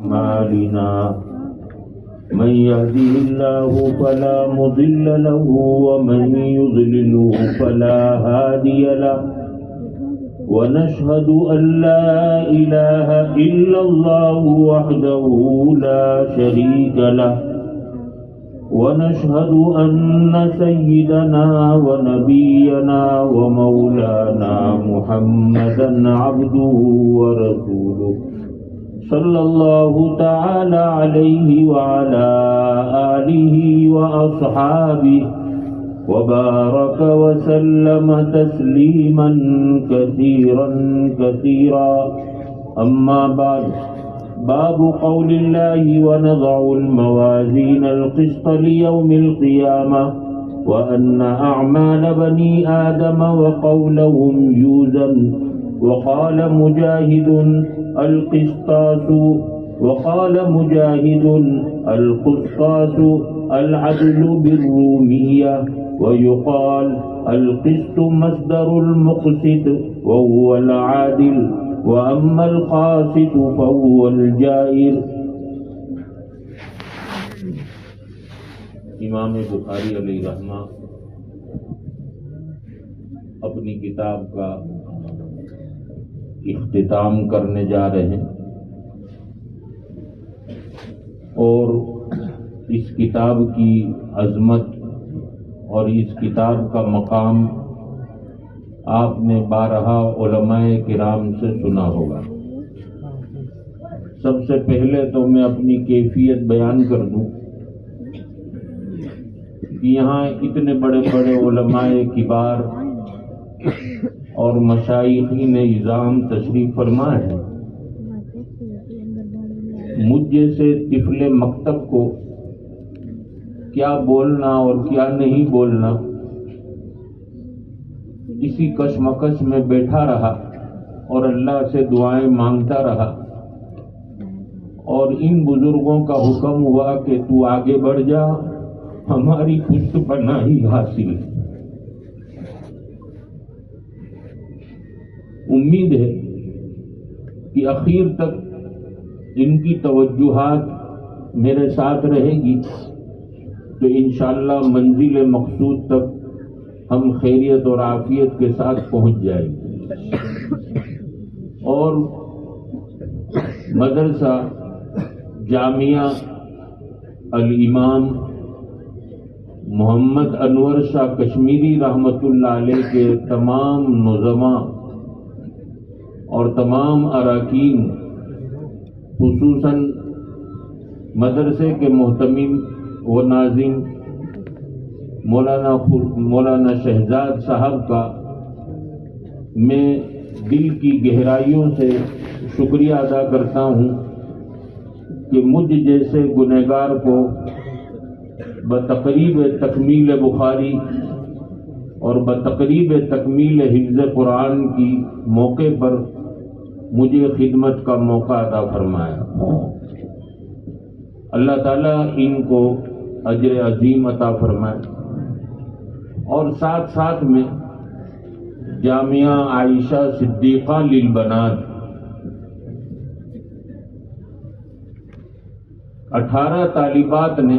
أعمالنا من يهده الله فلا مضل له ومن يضلله فلا هادي له ونشهد أن لا إله إلا الله وحده لا شريك له ونشهد أن سيدنا ونبينا ومولانا محمدا عبده ورسوله صلى الله تعالى عليه وعلى آله وأصحابه وبارك وسلم تسليما كثيرا كثيرا. أما بعد، باب قول الله ونضع الموازين القسط ليوم القيامة وأن أعمال بني آدم وقولهم يوزن. وقال مجاهد القسطاس القسطاس العدل بالرومية، ويقال القسط مصدر المقسط وهو العادل، وأما القاسط فهو الجائر. امام بخاری علیہ رحمہ اپنی کتاب کا اختتام کرنے جا رہے ہیں، اور اس کتاب کی عظمت اور اس کتاب کا مقام آپ نے بارہا علماء کرام سے سنا ہوگا. سب سے پہلے تو میں اپنی کیفیت بیان کر دوں کہ یہاں اتنے بڑے بڑے علماء کبار اور مشائخین اعظام تشریف فرما ہے. مجھ جیسے طفل مکتب کو کیا بولنا اور کیا نہیں بولنا اسی کشمکش میں بیٹھا رہا اور اللہ سے دعائیں مانگتا رہا، اور ان بزرگوں کا حکم ہوا کہ تو آگے بڑھ جا، ہماری پشت پناہی حاصل. امید ہے کہ اخیر تک ان کی توجہات میرے ساتھ رہے گی تو انشاءاللہ منزل مقصود تک ہم خیریت اور عافیت کے ساتھ پہنچ جائیں گے. اور مدرسہ جامعہ الامام محمد انور شاہ کشمیری رحمۃ اللہ علیہ کے تمام نظماء اور تمام اراکین، خصوصاً مدرسے کے محتمم و ناظم مولانا شہزاد صاحب کا میں دل کی گہرائیوں سے شکریہ ادا کرتا ہوں کہ مجھ جیسے گنہگار کو بتقریب تکمیل بخاری اور بتقریب تکمیل حفظ قرآن کی موقع پر مجھے خدمت کا موقع عطا فرمایا. اللہ تعالیٰ ان کو اجر عظیم عطا فرمائے. اور ساتھ ساتھ میں جامعہ عائشہ صدیقہ للبنات 18 طالبات نے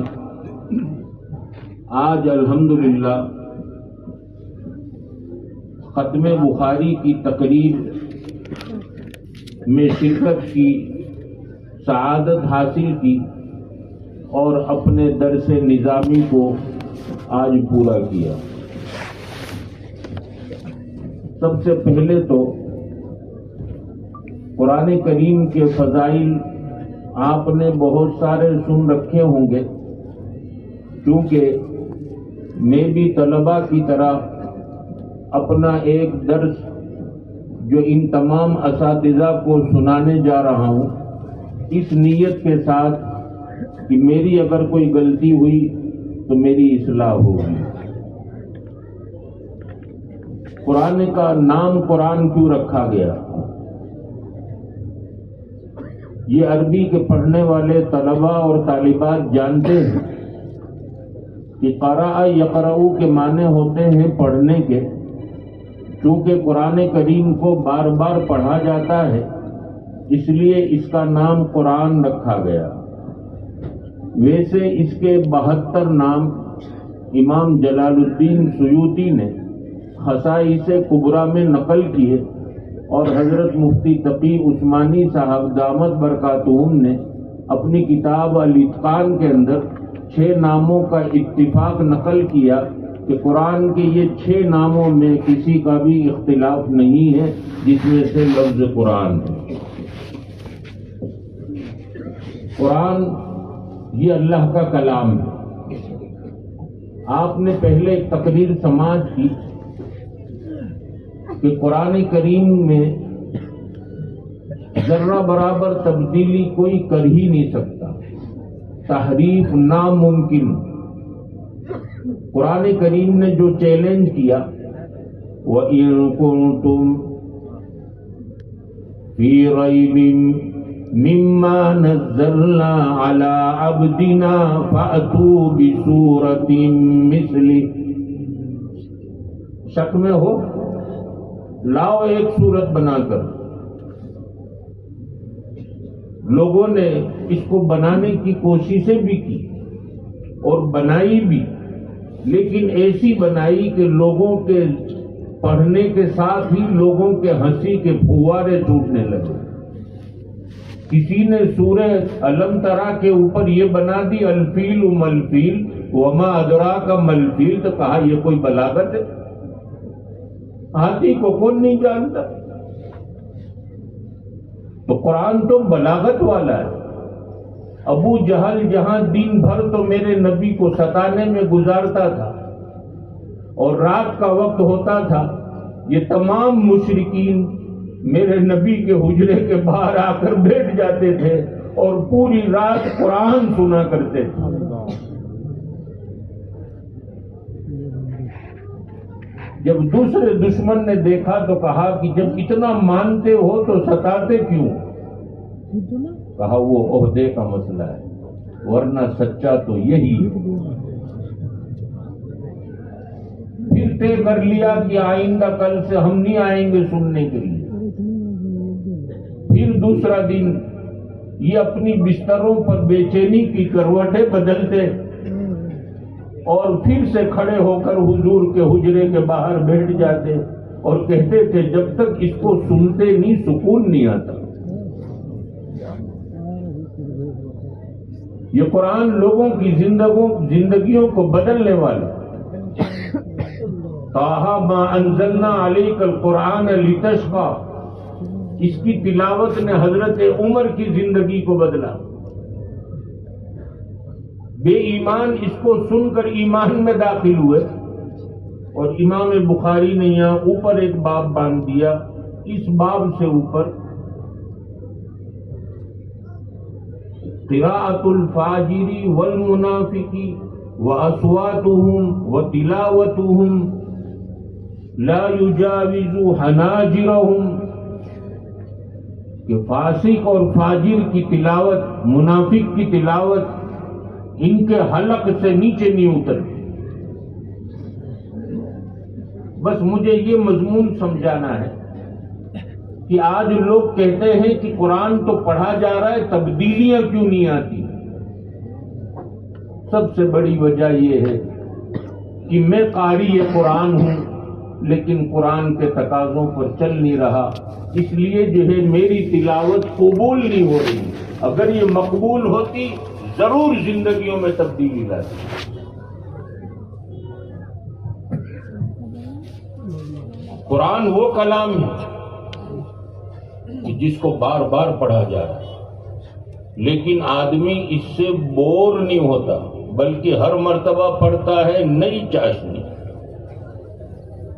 آج الحمدللہ ختم بخاری کی تقریب میں شرکت کی سعادت حاصل کی اور اپنے درس نظامی کو آج پورا کیا. سب سے پہلے تو قرآن کریم کے فضائل آپ نے بہت سارے سن رکھے ہوں گے، کیونکہ میں بھی طلباء کی طرح اپنا ایک درس جو ان تمام اساتذہ کو سنانے جا رہا ہوں اس نیت کے ساتھ کہ میری اگر کوئی غلطی ہوئی تو میری اصلاح ہوگی. قرآن کا نام قرآن کیوں رکھا گیا؟ یہ عربی کے پڑھنے والے طلباء اور طالبات جانتے ہیں کہ قرأ یقرأ کے معنی ہوتے ہیں پڑھنے کے. چونکہ قرآن کریم کو بار بار پڑھا جاتا ہے اس لیے اس کا نام قرآن رکھا گیا۔ ویسے اس کے 72 نام امام جلال الدین سیوطی نے خصائص کبریٰ میں نقل کیے، اور حضرت مفتی تقی عثمانی صاحب دامت برکاتہم نے اپنی کتاب الاتقان کے اندر 6 ناموں کا اتفاق نقل کیا کہ قرآن کے یہ 6 ناموں میں کسی کا بھی اختلاف نہیں ہے جس میں سے لفظ قرآن ہے۔ قرآن یہ اللہ کا کلام ہے۔ آپ نے پہلے ایک تقریر سماعت کی کہ قرآن کریم میں ذرہ برابر تبدیلی کوئی کر ہی نہیں سکتا، تحریف ناممکن۔ قرآن کریم نے جو چیلنج کیا، وَإِن كُنتُم فِي رَيْبٍ مِّمَّا نَزَّلْنَا عَلَىٰ عَبْدِنَا فَأْتُوا بِسُورَةٍ مِّثْلِهِ، شک میں ہو لاؤ ایک صورت بنا کر۔ لوگوں نے اس کو بنانے کی کوششیں بھی کی اور بنائی بھی، لیکن ایسی بنائی کہ لوگوں کے پڑھنے کے ساتھ ہی لوگوں کے ہنسی کے پھوارے ٹوٹنے لگے۔ کسی نے سورہ الم ترا کے اوپر یہ بنا دی الفیل ملفیل وما ادراک ملفیل، تو کہا یہ کوئی بلاغت ہے؟ ہاتھی کو کون نہیں جانتا؟ تو قرآن تو بلاغت والا ہے۔ ابو جہل جہاں دن بھر تو میرے نبی کو ستانے میں گزارتا تھا، اور رات کا وقت ہوتا تھا یہ تمام مشرکین میرے نبی کے حجرے کے باہر آ کر بیٹھ جاتے تھے اور پوری رات قرآن سنا کرتے تھے۔ جب دوسرے دشمن نے دیکھا تو کہا کہ جب اتنا مانتے ہو تو ستاتے کیوں؟ کہا وہ عہدے کا مسئلہ ہے، ورنہ سچا تو یہی ہے۔ پھر طے کر لیا کہ آئندہ کل سے ہم نہیں آئیں گے سننے کے لیے۔ پھر دوسرا دن یہ اپنی بستروں پر بے چینی کی کروٹیں بدلتے اور پھر سے کھڑے ہو کر حضور کے حجرے کے باہر بیٹھ جاتے اور کہتے تھے جب تک اس کو سنتے نہیں سکون نہیں آتا۔ یہ قرآن لوگوں کی زندگیوں کو بدلنے والا۔ طٰہٰ مَا أَنزَلْنَا عَلَيْكَ الْقُرْآنَ لِتَشْقَىٰ، اس کی تلاوت نے حضرت عمر کی زندگی کو بدلا۔ بے ایمان اس کو سن کر ایمان میں داخل ہوئے، اور امام بخاری نے یہاں اوپر ایک باب باندھ دیا، اس باب سے اوپر قراءۃ الفاجر والمنافق واصواتهم وتلاوتهم لا يجاوز حناجرهم، کہ فاسق اور فاجر کی تلاوت، منافق کی تلاوت ان کے حلق سے نیچے نہیں اترتی۔ بس مجھے یہ مضمون سمجھانا ہے کہ آج لوگ کہتے ہیں کہ قرآن تو پڑھا جا رہا ہے، تبدیلیاں کیوں نہیں آتی؟ سب سے بڑی وجہ یہ ہے کہ میں قاری قرآن ہوں لیکن قرآن کے تقاضوں پر چل نہیں رہا، اس لیے جو ہے میری تلاوت قبول نہیں ہو رہی۔ اگر یہ مقبول ہوتی ضرور زندگیوں میں تبدیلی لاتی۔ قرآن وہ کلام ہے کہ جس کو بار بار پڑھا جا رہا ہے، لیکن آدمی اس سے بور نہیں ہوتا، بلکہ ہر مرتبہ پڑھتا ہے نئی چاشنی۔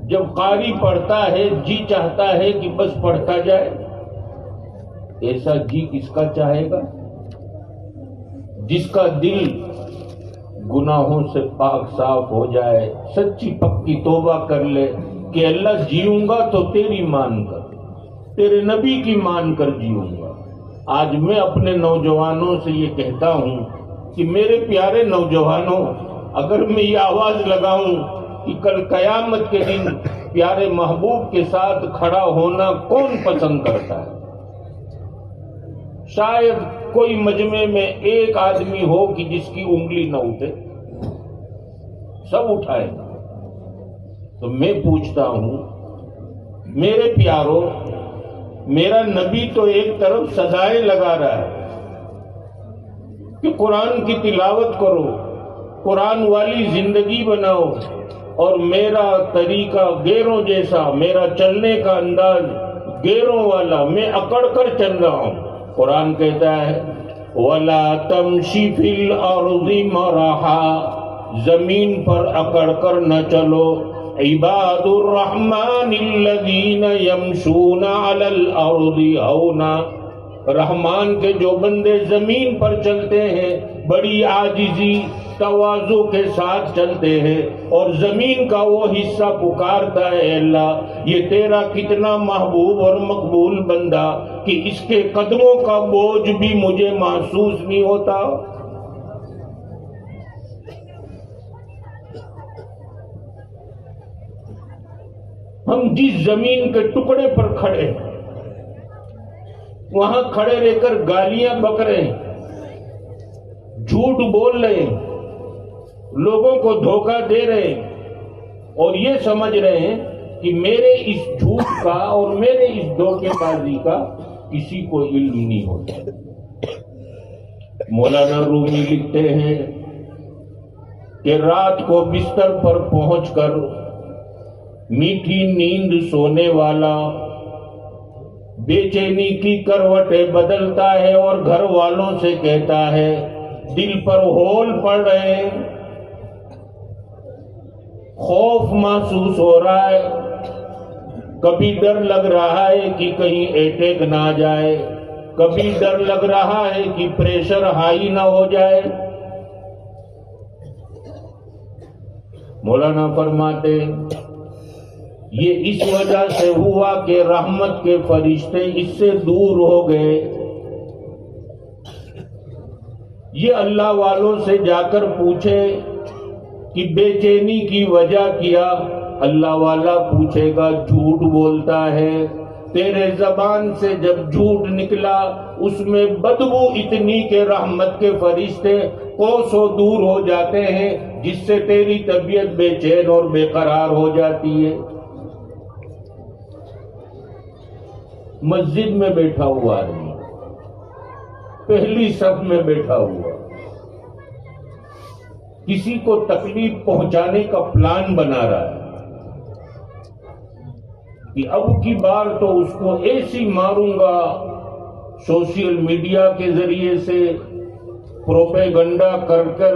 جب قاری پڑھتا ہے جی چاہتا ہے کہ بس پڑھتا جائے۔ ایسا جی کس کا چاہے گا؟ جس کا دل گناہوں سے پاک صاف ہو جائے، سچی پکی توبہ کر لے کہ اللہ جیوں گا تو تیری مان کر، تیرے نبی کی مان کر جیوں گا۔ آج میں اپنے نوجوانوں سے یہ کہتا ہوں کہ میرے پیارے نوجوانوں، اگر میں یہ آواز لگاؤں کہ کل قیامت کے دن پیارے محبوب کے ساتھ کھڑا ہونا کون پسند کرتا ہے؟ شاید کوئی مجمع میں ایک آدمی ہو کہ جس کی انگلی نہ اٹھے، سب اٹھائے۔ تو میں پوچھتا ہوں میرے پیاروں، میرا نبی تو ایک طرف صدائیں لگا رہا ہے کہ قرآن کی تلاوت کرو، قرآن والی زندگی بناؤ، اور میرا طریقہ غیروں جیسا، میرا چلنے کا انداز غیروں والا، میں اکڑ کر چل رہا ہوں۔ قرآن کہتا ہے وَلَا تَمْشِ فِي الْأَرْضِ مَرَحًا، زمین پر اکڑ کر نہ چلو۔ عباد الرحمن الذین یمشون علی الارض ہونا، رحمان کے جو بندے زمین پر چلتے ہیں بڑی عاجزی تواضع کے ساتھ چلتے ہیں، اور زمین کا وہ حصہ پکارتا ہے اللہ یہ تیرا کتنا محبوب اور مقبول بندہ کہ اس کے قدموں کا بوجھ بھی مجھے محسوس نہیں ہوتا۔ ہم جس زمین کے ٹکڑے پر کھڑے ہیں وہاں کھڑے رہ کر گالیاں بک رہے ہیں، جھوٹ بول رہے ہیں، لوگوں کو دھوکہ دے رہے ہیں، اور یہ سمجھ رہے ہیں کہ میرے اس جھوٹ کا اور میرے اس دھوکے بازی کا کسی کو علم نہیں ہوتا۔ مولانا رومی لکھتے ہیں کہ رات کو بستر پر پہنچ کر میٹھی نیند سونے والا بے چینی کی کروٹیں بدلتا ہے اور گھر والوں سے کہتا ہے دل پر ہول پڑ رہے ہیں، خوف محسوس ہو رہا ہے، کبھی ڈر لگ رہا ہے کہ کہیں اٹیک نہ آ جائے، کبھی ڈر لگ رہا ہے کہ پریشر ہائی نہ ہو جائے۔ مولانا فرماتے یہ اس وجہ سے ہوا کہ رحمت کے فرشتے اس سے دور ہو گئے۔ یہ اللہ والوں سے جا کر پوچھے کہ بے چینی کی وجہ کیا، اللہ والا پوچھے گا جھوٹ بولتا ہے، تیرے زبان سے جب جھوٹ نکلا اس میں بدبو اتنی کہ رحمت کے فرشتے کوسوں دور ہو جاتے ہیں، جس سے تیری طبیعت بے چین اور بے قرار ہو جاتی ہے۔ مسجد میں بیٹھا ہوا آدمی پہلی صف میں بیٹھا ہوا کسی کو تکلیف پہنچانے کا پلان بنا رہا ہے کہ اب کی بار تو اس کو ایسی ماروں گا، سوشل میڈیا کے ذریعے سے پروپیگنڈا کر کر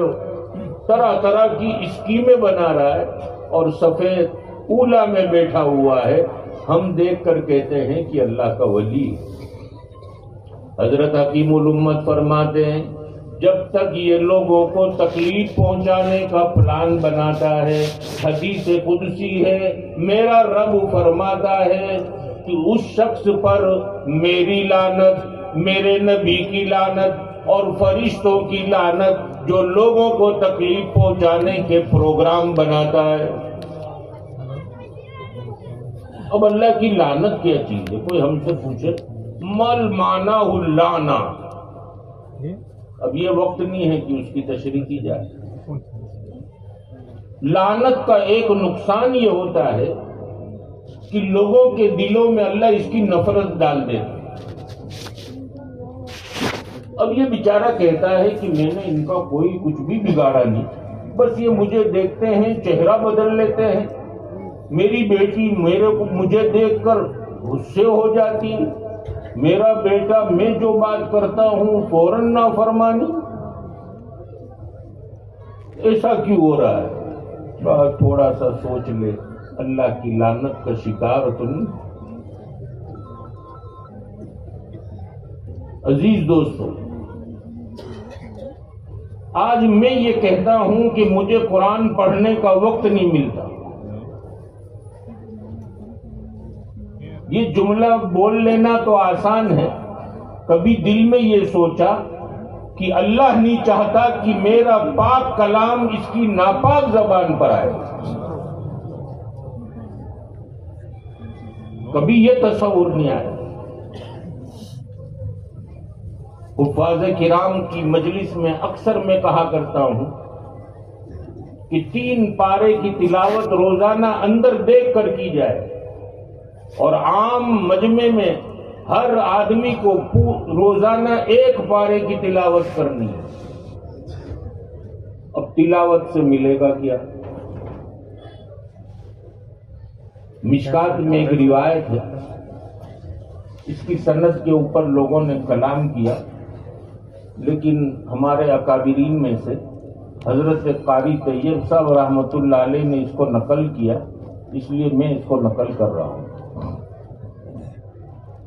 طرح طرح کی اسکیمیں بنا رہا ہے، اور سفید اولا میں بیٹھا ہوا ہے۔ ہم دیکھ کر کہتے ہیں کہ اللہ کا ولی۔ حضرت حکیم الامت فرماتے ہیں جب تک یہ لوگوں کو تکلیف پہنچانے کا پلان بناتا ہے، حدیث قدسی ہے میرا رب فرماتا ہے کہ اس شخص پر میری لعنت، میرے نبی کی لعنت اور فرشتوں کی لعنت جو لوگوں کو تکلیف پہنچانے کے پروگرام بناتا ہے۔ اب اللہ کی لعنت کیا چیز ہے؟ کوئی ہم سے پوچھے مل مانا اللعنہ، اب یہ وقت نہیں ہے کہ اس کی تشریح کی جائے۔ لعنت کا ایک نقصان یہ ہوتا ہے کہ لوگوں کے دلوں میں اللہ اس کی نفرت ڈال دیتا۔ اب یہ بیچارہ کہتا ہے کہ میں نے ان کا کوئی کچھ بھی بگاڑا نہیں، بس یہ مجھے دیکھتے ہیں چہرہ بدل لیتے ہیں، میری بیٹی مجھے دیکھ کر غصے ہو جاتی ہے، میرا بیٹا میں جو بات کرتا ہوں فوراً نافرمانی، ایسا کیوں ہو رہا ہے؟ بس تھوڑا سا سوچ لے، اللہ کی لعنت کا شکار تو نہیں۔ عزیز دوستو، آج میں یہ کہتا ہوں کہ مجھے قرآن پڑھنے کا وقت نہیں ملتا، یہ جملہ بول لینا تو آسان ہے، کبھی دل میں یہ سوچا کہ اللہ نہیں چاہتا کہ میرا پاک کلام اس کی ناپاک زبان پر آئے، کبھی یہ تصور نہیں آیا۔ حفاظ کرام کی مجلس میں اکثر میں کہا کرتا ہوں کہ 3 پارے کی تلاوت روزانہ اندر دیکھ کر کی جائے، اور عام مجمع میں ہر آدمی کو روزانہ 1 پارے کی تلاوت کرنی ہے۔ اب تلاوت سے ملے گا کیا؟ مشکات میں ایک روایت ہے، اس کی سند کے اوپر لوگوں نے کلام کیا، لیکن ہمارے اکابرین میں سے حضرت قاری طیب صاحب رحمۃ اللہ علیہ نے اس کو نقل کیا، اس لیے میں اس کو نقل کر رہا ہوں۔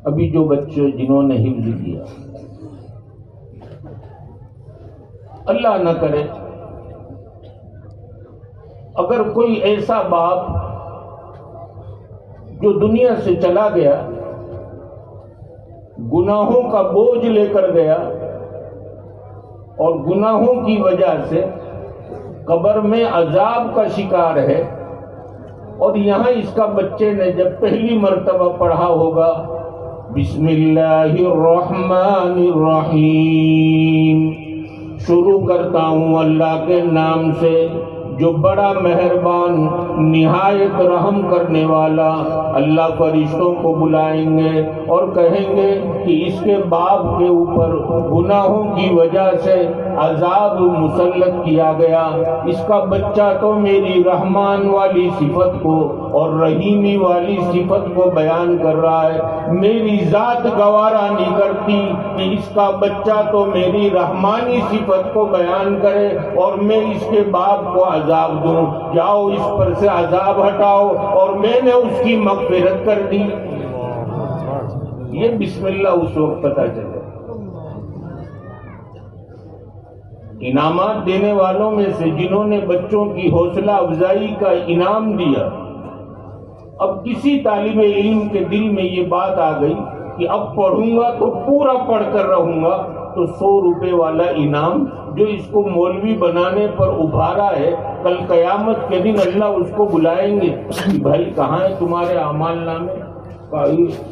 ابھی جو بچے جنہوں نے حفظ کیا، اللہ نہ کرے اگر کوئی ایسا باپ جو دنیا سے چلا گیا، گناہوں کا بوجھ لے کر گیا، اور گناہوں کی وجہ سے قبر میں عذاب کا شکار ہے، اور یہاں اس کا بچے نے جب پہلی مرتبہ پڑھا ہوگا بسم اللہ الرحمن الرحیم، شروع کرتا ہوں اللہ کے نام سے جو بڑا مہربان نہایت رحم کرنے والا، اللہ فرشتوں کو بلائیں گے اور کہیں گے کہ اس کے باپ کے اوپر گناہوں کی وجہ سے عذاب مسلط کیا گیا، اس کا بچہ تو میری رحمان والی صفت کو اور رحیمی والی صفت کو بیان کر رہا ہے، میری ذات گوارا نہیں کرتی کہ اس کا بچہ تو میری رحمانی صفت کو بیان کرے اور میں اس کے باپ کو عذاب دوں، جاؤ اس پر سے عذاب ہٹاؤ، اور میں نے اس کی مغفرت کر دی۔ یہ بسم اللہ اس وقت پتہ چلے۔ انعامات دینے والوں میں سے جنہوں نے بچوں کی حوصلہ افزائی کا انعام دیا، اب کسی طالب علم کے دل میں یہ بات آ گئی کہ اب پڑھوں گا تو پورا پڑھ کر رہوں گا، تو 100 روپے والا انعام جو اس کو مولوی بنانے پر ابھارا ہے، کل قیامت کے دن اللہ اس کو بلائیں گے کہ بھائی کہاں ہے تمہارے اعمال نامے؟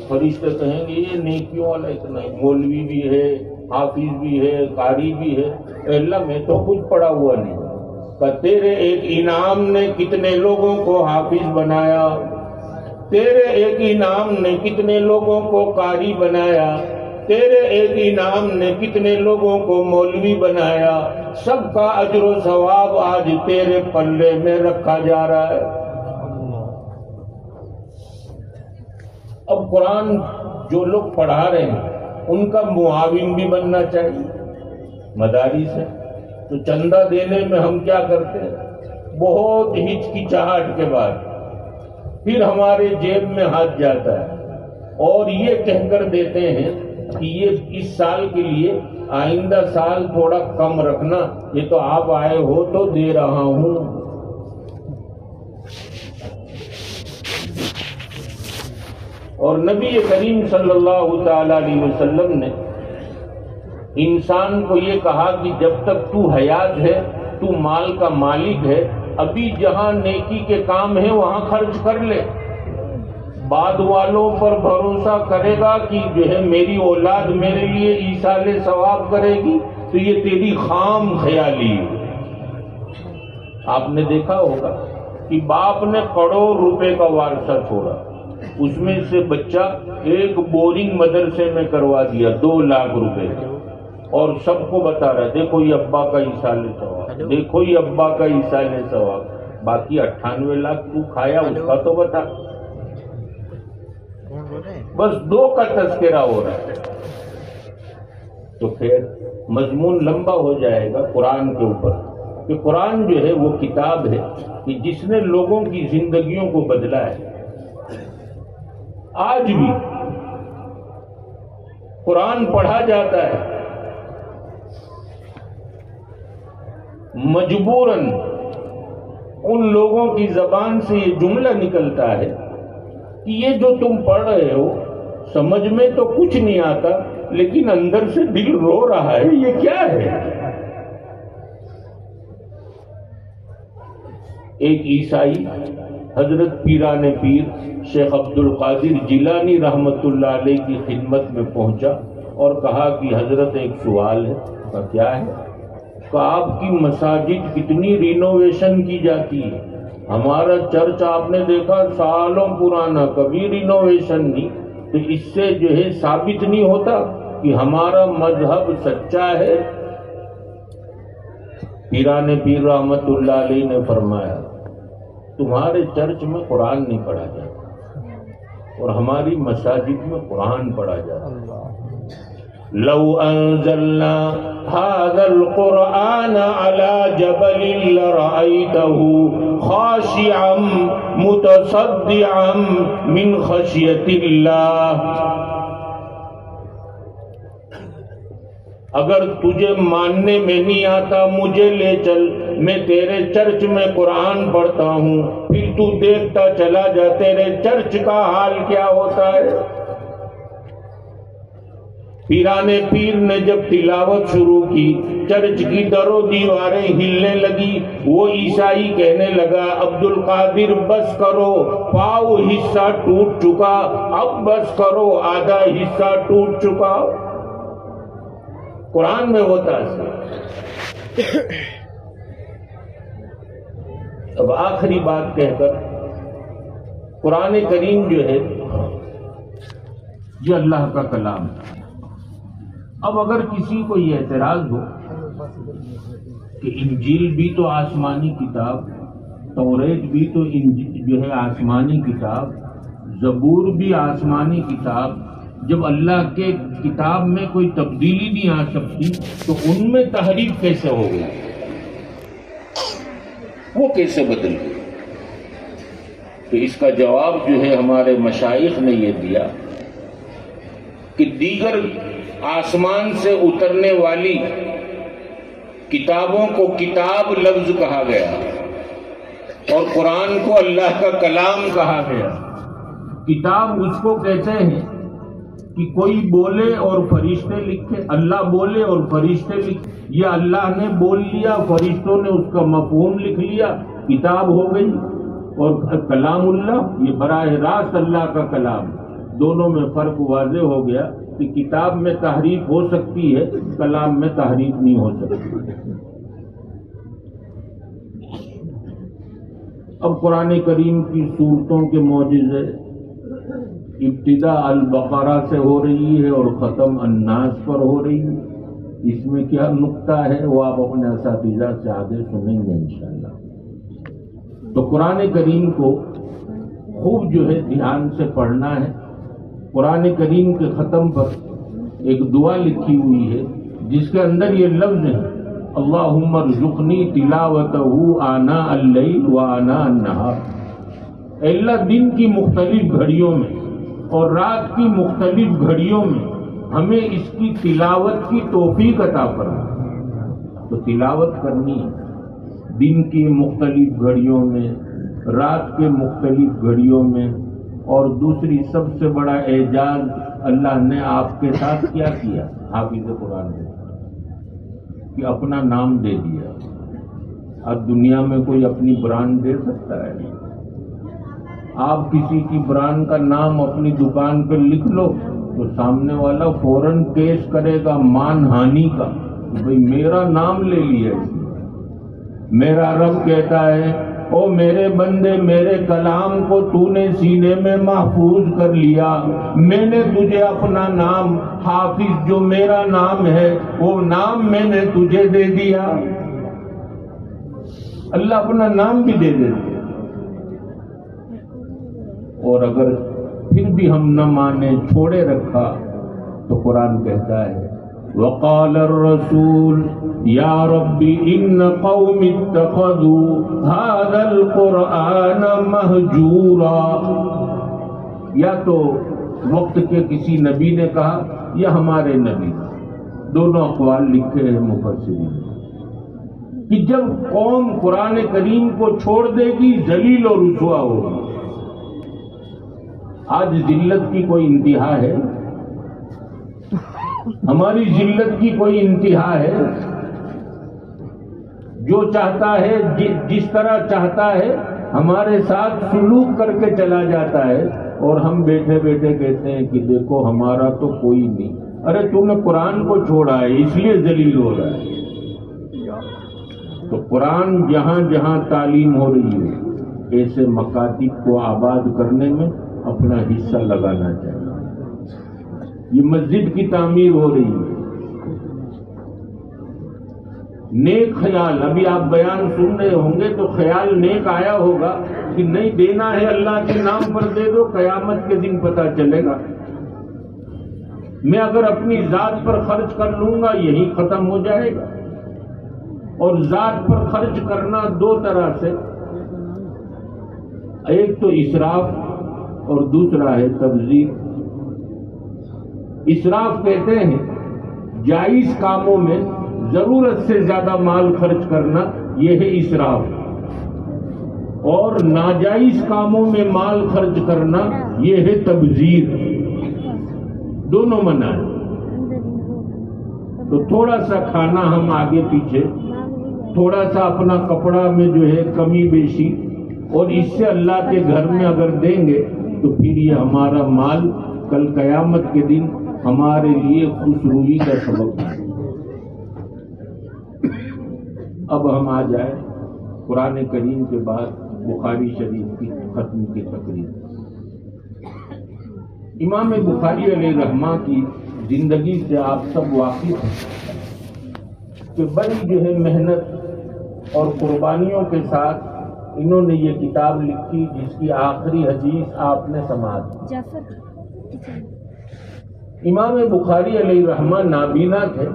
فرشتے کہیں گے یہ نیکیوں والا اتنا ہے، مولوی بھی ہے، حافظ بھی ہے، قاری بھی ہے۔ اللہ میں تو کچھ پڑھا ہوا نہیں، کہ تیرے ایک انعام نے کتنے لوگوں کو حافظ بنایا، تیرے ایک انعام نے کتنے لوگوں کو قاری بنایا، تیرے ایک انعام نے کتنے لوگوں کو مولوی بنایا، سب کا اجر و ثواب آج تیرے پلے میں رکھا جا رہا ہے۔ اب قرآن جو لوگ پڑھا رہے ہیں ان کا معاون بھی بننا چاہیے۔ مدارس ہے تو چندہ دینے میں ہم کیا کرتے ہیں، بہت ہچکچاہٹ کے بعد پھر ہمارے جیب میں ہاتھ جاتا ہے اور یہ کہہ کر دیتے ہیں کہ یہ اس سال کے لیے آئندہ سال تھوڑا کم رکھنا، یہ تو آپ آئے ہو تو دے رہا ہوں۔ اور نبی کریم صلی اللہ تعالی علیہ وسلم نے انسان کو یہ کہا کہ جب تک تو حیات ہے، تو مال کا مالک ہے، ابھی جہاں نیکی کے کام ہیں وہاں خرچ کر لے۔ بعد والوں پر بھروسہ کرے گا کہ جو ہے میری اولاد میرے لیے ایصال ثواب کرے گی، تو یہ تیری خام خیالی ہے۔ آپ نے دیکھا ہوگا کہ باپ نے کروڑ روپے کا وارثہ چھوڑا، اس میں سے بچہ ایک بورنگ مدرسے میں کروا دیا 2 لاکھ روپے، اور سب کو بتا رہا ہے دیکھو یہ ابا کا ایصال ثواب، دیکھو یہ ابا کا ایصال ثواب، باقی 98 لاکھ تو کھایا اس کا تو بتا۔ بس 2 کا تذکرہ ہو رہا ہے، تو پھر مضمون لمبا ہو جائے گا قرآن کے اوپر، کہ قرآن جو ہے وہ کتاب ہے کہ جس نے لوگوں کی زندگیوں کو بدلا ہے۔ آج بھی قرآن پڑھا جاتا ہے، مجبوراً ان لوگوں کی زبان سے یہ جملہ نکلتا ہے کہ یہ جو تم پڑھ رہے ہو سمجھ میں تو کچھ نہیں آتا، لیکن اندر سے دل رو رہا ہے، یہ کیا ہے؟ ایک عیسائی حضرت پیران پیر شیخ عبد القادر جیلانی رحمت اللہ علیہ کی خدمت میں پہنچا اور کہا کہ حضرت ایک سوال ہے. کہا کیا ہے؟ کہ آپ کی مساجد کتنی رینوویشن کی جاتی ہے، ہمارا چرچ آپ نے دیکھا سالوں پرانا، کبھی رینوویشن نہیں. تو اس سے جو ہے ثابت نہیں ہوتا کہ ہمارا مذہب سچا ہے. پیران پیر رحمت اللہ علیہ نے فرمایا تمہارے چرچ میں قرآن نہیں پڑھا جاتا اور ہماری مساجد میں قرآن پڑھا جاتا ہے. لو انزلنا هذا القرآن على جبل لرأيته خاشعا متصدعا من خشية الله. اگر تجھے ماننے میں نہیں آتا مجھے لے چل، میں تیرے چرچ میں قرآن پڑھتا ہوں، پھر تو دیکھتا چلا جا تیرے چرچ کا حال کیا ہوتا ہے. پیران پیر نے جب تلاوت شروع کی چرچ کی در و دیواریں ہلنے لگی. وہ عیسائی کہنے لگا عبد القادر بس کرو، پاؤ حصہ ٹوٹ چکا، اب بس کرو آدھا حصہ ٹوٹ چکا. قرآن میں ہوتا ہے. اب آخری بات کہہ کر، قرآن کریم جو ہے یہ اللہ کا کلام ہے. اب اگر کسی کو یہ اعتراض ہو کہ انجیل بھی تو آسمانی کتاب، توریت بھی تو جو ہے آسمانی کتاب، زبور بھی آسمانی کتاب، جب اللہ کے کتاب میں کوئی تبدیلی نہیں آ سکتی تو ان میں تحریف کیسے ہو گئی، وہ کیسے بدل گئی؟ تو اس کا جواب جو ہے ہمارے مشائخ نے یہ دیا کہ دیگر آسمان سے اترنے والی کتابوں کو کتاب لفظ کہا گیا اور قرآن کو اللہ کا کلام کہا گیا. کتاب اس کو کہتے ہیں کہ کوئی بولے اور فرشتے لکھے، اللہ بولے اور فرشتے لکھے، یا اللہ نے بول لیا فرشتوں نے اس کا مفہوم لکھ لیا، کتاب ہو گئی. اور کلام اللہ یہ براہ راست اللہ کا کلام. دونوں میں فرق واضح ہو گیا کہ کتاب میں تحریف ہو سکتی ہے، کلام میں تحریف نہیں ہو سکتی. اب قرآن کریم کی صورتوں کے معجزے ابتدا البقرہ سے ہو رہی ہے اور ختم الناس پر ہو رہی ہے. اس میں کیا نکتہ ہے وہ آپ اپنے اساتذہ سے آگے سنیں گے انشاءاللہ. تو قرآن کریم کو خوب جو ہے دھیان سے پڑھنا ہے. قرآن کریم کے ختم پر ایک دعا لکھی ہوئی ہے جس کے اندر یہ لفظ ہیں اللہم ارزقنی تلاوتہ آناء اللیل و آناء النہار. اے اللہ دن کی مختلف گھڑیوں میں اور رات کی مختلف گھڑیوں میں ہمیں اس کی تلاوت کی توفیق عطا فرما. تو تلاوت کرنی ہے دن کی مختلف گھڑیوں میں، رات کے مختلف گھڑیوں میں. اور دوسری سب سے بڑا اعجاز اللہ نے آپ کے ساتھ کیا کیا حافظ قرآن نے کہ اپنا نام دے دیا. اب دنیا میں کوئی اپنی برانڈ دے سکتا ہے؟ آپ کسی کی برانڈ کا نام اپنی دکان پہ لکھ لو تو سامنے والا فوراً کیس کرے گا مان ہانی کا کہ بھئی میرا نام لے لیا. میرا رب کہتا ہے او میرے بندے میرے کلام کو تو نے سینے میں محفوظ کر لیا، میں نے تجھے اپنا نام حافظ جو میرا نام ہے وہ نام میں نے تجھے دے دیا. اللہ اپنا نام بھی دے دیتے. اور اگر پھر بھی ہم نہ مانے چھوڑے رکھا تو قرآن کہتا ہے وقال الرسول یا رب ان قوم اتخذوا هذا القرآن مہجورا. یا تو وقت کے کسی نبی نے کہا یا ہمارے نبی، دونوں اقوال لکھے ہیں مفسرین کہ جب قوم قرآن کریم کو چھوڑ دے گی ذلیل اور رسوا ہوگی. آج ذلت کی کوئی انتہا ہے؟ ہماری ذلت کی کوئی انتہا ہے؟ جو چاہتا ہے جس طرح چاہتا ہے ہمارے ساتھ سلوک کر کے چلا جاتا ہے اور ہم بیٹھے بیٹھے کہتے ہیں کہ دیکھو ہمارا تو کوئی نہیں. ارے تو نے قرآن کو چھوڑا ہے اس لیے ذلیل ہو رہا ہے. تو قرآن جہاں جہاں تعلیم ہو رہی ہے ایسے مکاتب کو آباد کرنے میں اپنا حصہ لگانا چاہیے. یہ مسجد کی تعمیر ہو رہی ہے. نیک خیال ابھی آپ بیان سن رہے ہوں گے تو خیال نیک آیا ہوگا کہ نہیں دینا ہے اللہ کے نام پر دے دو, قیامت کے دن پتہ چلے گا. میں اگر اپنی ذات پر خرچ کر لوں گا یہی ختم ہو جائے گا. اور ذات پر خرچ کرنا دو طرح سے, ایک تو اسراف اور دوسرا ہے تبذیر. اسراف کہتے ہیں جائز کاموں میں ضرورت سے زیادہ مال خرچ کرنا, یہ ہے اسراف. اور ناجائز کاموں میں مال خرچ کرنا یہ ہے تبذیر. دونوں منع ہے. تو تھوڑا سا کھانا ہم آگے پیچھے, تھوڑا سا اپنا کپڑا میں جو ہے کمی بیشی, اور اس سے اللہ کے گھر میں اگر دیں گے تو پھر یہ ہمارا مال کل قیامت کے دن ہمارے لیے خوش روی کا سبب ہے. اب ہم آ جائیں قرآن کریم کے بعد بخاری شریف کی ختم کی تقریر. امام بخاری علیہ رحمہ کی زندگی سے آپ سب واقف ہیں کہ بڑی جو ہے محنت اور قربانیوں کے ساتھ انہوں نے یہ کتاب لکھی جس کی آخری حدیث آپ نے سماعت کی. امام بخاری علیہ رحمہ نابینا تھے.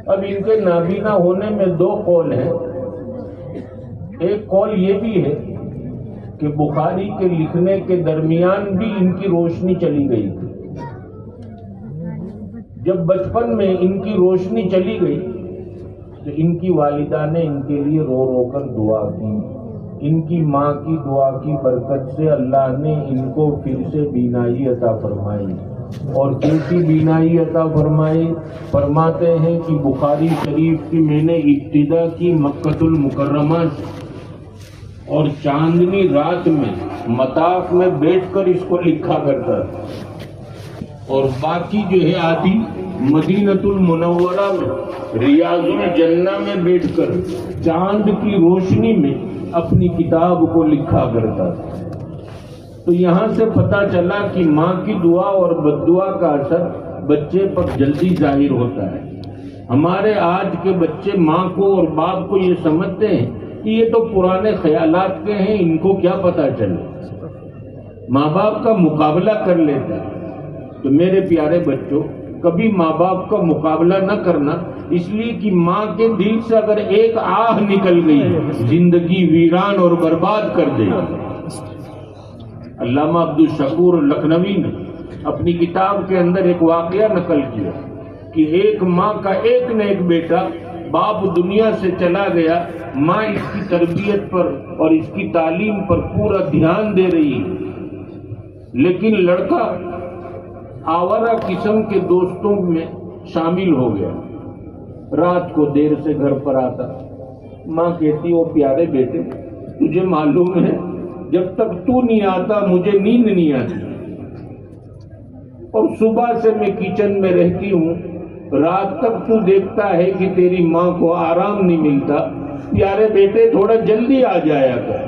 اب ان کے نابینا ہونے میں دو قول ہیں. ایک قول یہ بھی ہے کہ بخاری کے لکھنے کے درمیان بھی ان کی روشنی چلی گئی تھی. جب بچپن میں ان کی روشنی چلی گئی تو ان کی والدہ نے ان کے لیے رو رو کر دعا کی. ان کی ماں کی دعا کی برکت سے اللہ نے ان کو پھر سے بینائی عطا فرمائی. اور کیسی بینائی عطا فرمائی؟ فرماتے ہیں کہ بخاری شریف کی میں نے ابتدا کی مکۃ المکرمہ سے, اور چاندنی رات میں مطاف میں بیٹھ کر اس کو لکھا کرتا تھا, اور باقی جو ہے آدھی مدینۃ المنورہ میں ریاض الجنہ میں بیٹھ کر چاند کی روشنی میں اپنی کتاب کو لکھا کرتا تھا. تو یہاں سے پتہ چلا کہ ماں کی دعا اور بددعا کا اثر بچے پر جلدی ظاہر ہوتا ہے. ہمارے آج کے بچے ماں کو اور باپ کو یہ سمجھتے ہیں کہ یہ تو پرانے خیالات کے ہیں, ان کو کیا پتہ چلے, ماں باپ کا مقابلہ کر لیتا ہے. تو میرے پیارے بچوں, کبھی ماں باپ کا مقابلہ نہ کرنا, اس لیے کہ ماں کے دل سے اگر ایک آہ نکل گئی زندگی ویران اور برباد کر دے گی. علامہ عبدالشکور لکھنوی نے اپنی کتاب کے اندر ایک واقعہ نقل کیا کہ ایک ماں کا ایک نہ ایک بیٹا, باپ دنیا سے چلا گیا, ماں اس کی تربیت پر اور اس کی تعلیم پر پورا دھیان دے رہی ہے, لیکن لڑکا آورہ قسم کے دوستوں میں شامل ہو گیا. رات کو دیر سے گھر پر آتا. ماں کہتی, وہ پیارے بیٹے تجھے معلوم ہے جب تک تو نہیں آتا مجھے نیند نہیں آتی, اور صبح سے میں کچن میں رہتی ہوں, رات تک تو دیکھتا ہے کہ تیری ماں کو آرام نہیں ملتا. پیارے بیٹے تھوڑا جلدی آ جایا کر.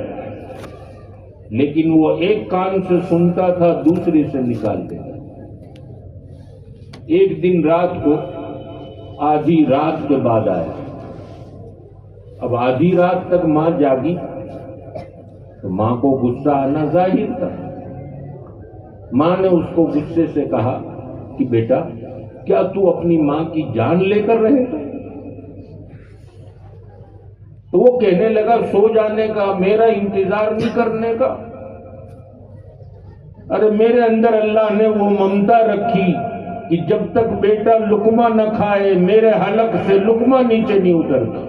لیکن وہ ایک کان سے سنتا تھا دوسرے سے نکال دیتا. ایک دن رات کو آدھی رات کے بعد آیا. اب آدھی رات تک ماں جاگی تو ماں کو غصہ آنا ظاہر تھا. ماں نے اس کو غصے سے کہا کہ بیٹا کیا تو اپنی ماں کی جان لے کر رہے گا؟ تو وہ کہنے لگا سو جانے کا, میرا انتظار نہیں کرنے کا. ارے میرے اندر اللہ نے وہ ممتا رکھی کہ جب تک بیٹا لقمہ نہ کھائے میرے حلق سے لقمہ نیچے نہیں اترتا.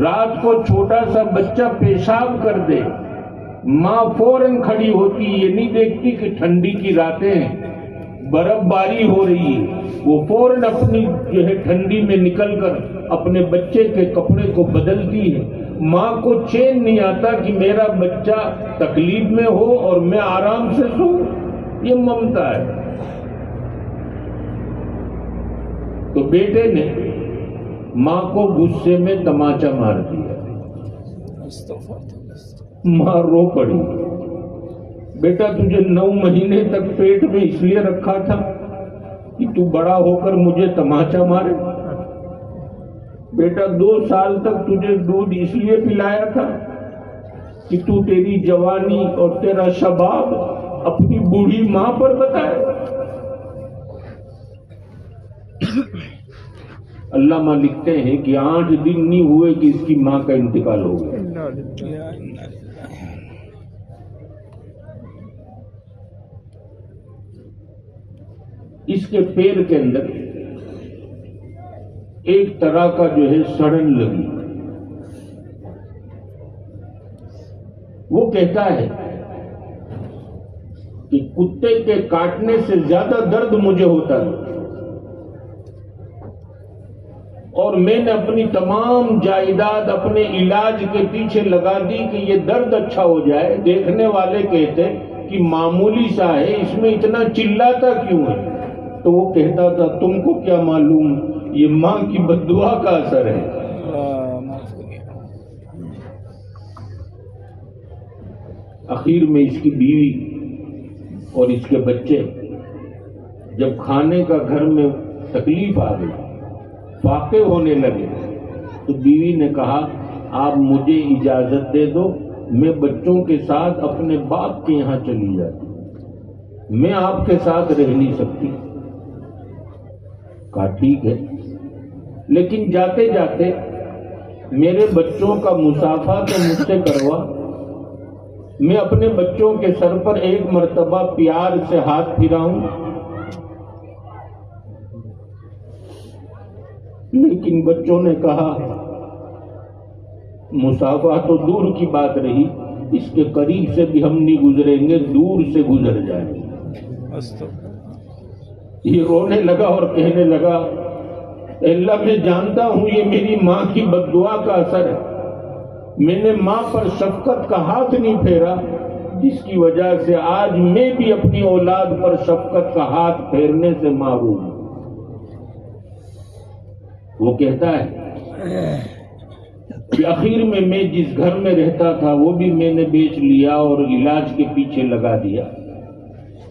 رات کو چھوٹا سا بچہ پیشاب کر دے, ماں فوراً کھڑی ہوتی, یہ نہیں دیکھتی کہ ٹھنڈی کی راتیں ہیں, برف باری ہو رہی ہے, وہ فوراً اپنی جو ہے ٹھنڈی میں نکل کر اپنے بچے کے کپڑے کو بدلتی ہے. ماں کو چین نہیں آتا کہ میرا بچہ تکلیف میں ہو اور میں آرام سے سوں. یہ ممتا ہے. تو بیٹے نے ماں کو غصے میں تماچا مار دیا. ماں رو پڑی. بیٹا تجھے 9 مہینے تک پیٹ میں اس لیے رکھا تھا کہ تو بڑا ہو کر مجھے تماچا مارے. بیٹا 2 سال تک تجھے دودھ اس لیے پلایا تھا کہ تو تیری جوانی اور تیرا شباب اپنی بوڑھی ماں پر بتائے. علامہ لکھتے ہیں کہ 8 دن نہیں ہوئے کہ اس کی ماں کا انتقال ہو گیا. اس کے پیر کے اندر ایک طرح کا جو ہے سڑن لگی. وہ کہتا ہے کہ کتے کے کاٹنے سے زیادہ درد مجھے ہوتا ہے اور میں نے اپنی تمام جائیداد اپنے علاج کے پیچھے لگا دی کہ یہ درد اچھا ہو جائے. دیکھنے والے کہتے کہ معمولی سا ہے, اس میں اتنا چلاتا کیوں ہے؟ تو وہ کہتا تھا تم کو کیا معلوم یہ ماں کی بد دعا کا اثر ہے. آخر میں اس کی بیوی اور اس کے بچے جب کھانے کا گھر میں تکلیف آ گئی, فاقے ہونے لگے, تو بیوی نے کہا آپ مجھے اجازت دے دو, میں بچوں کے ساتھ اپنے باپ کے یہاں چلی جاتی, میں آپ کے ساتھ رہ نہیں سکتی. کہا ٹھیک ہے, لیکن جاتے جاتے میرے بچوں کا مصافحہ تو مجھ سے کروا. میں اپنے بچوں کے سر پر ایک مرتبہ پیار سے ہاتھ پھراؤں. لیکن بچوں نے کہا مصافحہ تو دور کی بات رہی, اس کے قریب سے بھی ہم نہیں گزریں گے, دور سے گزر جائیں گے. یہ رونے لگا اور کہنے لگا اللہ میں جانتا ہوں یہ میری ماں کی بد دعا کا اثر ہے. میں نے ماں پر شفقت کا ہاتھ نہیں پھیرا, جس کی وجہ سے آج میں بھی اپنی اولاد پر شفقت کا ہاتھ پھیرنے سے محروم ہوں. وہ کہتا ہے کہ آخر میں جس گھر میں رہتا تھا وہ بھی میں نے بیچ لیا اور علاج کے پیچھے لگا دیا,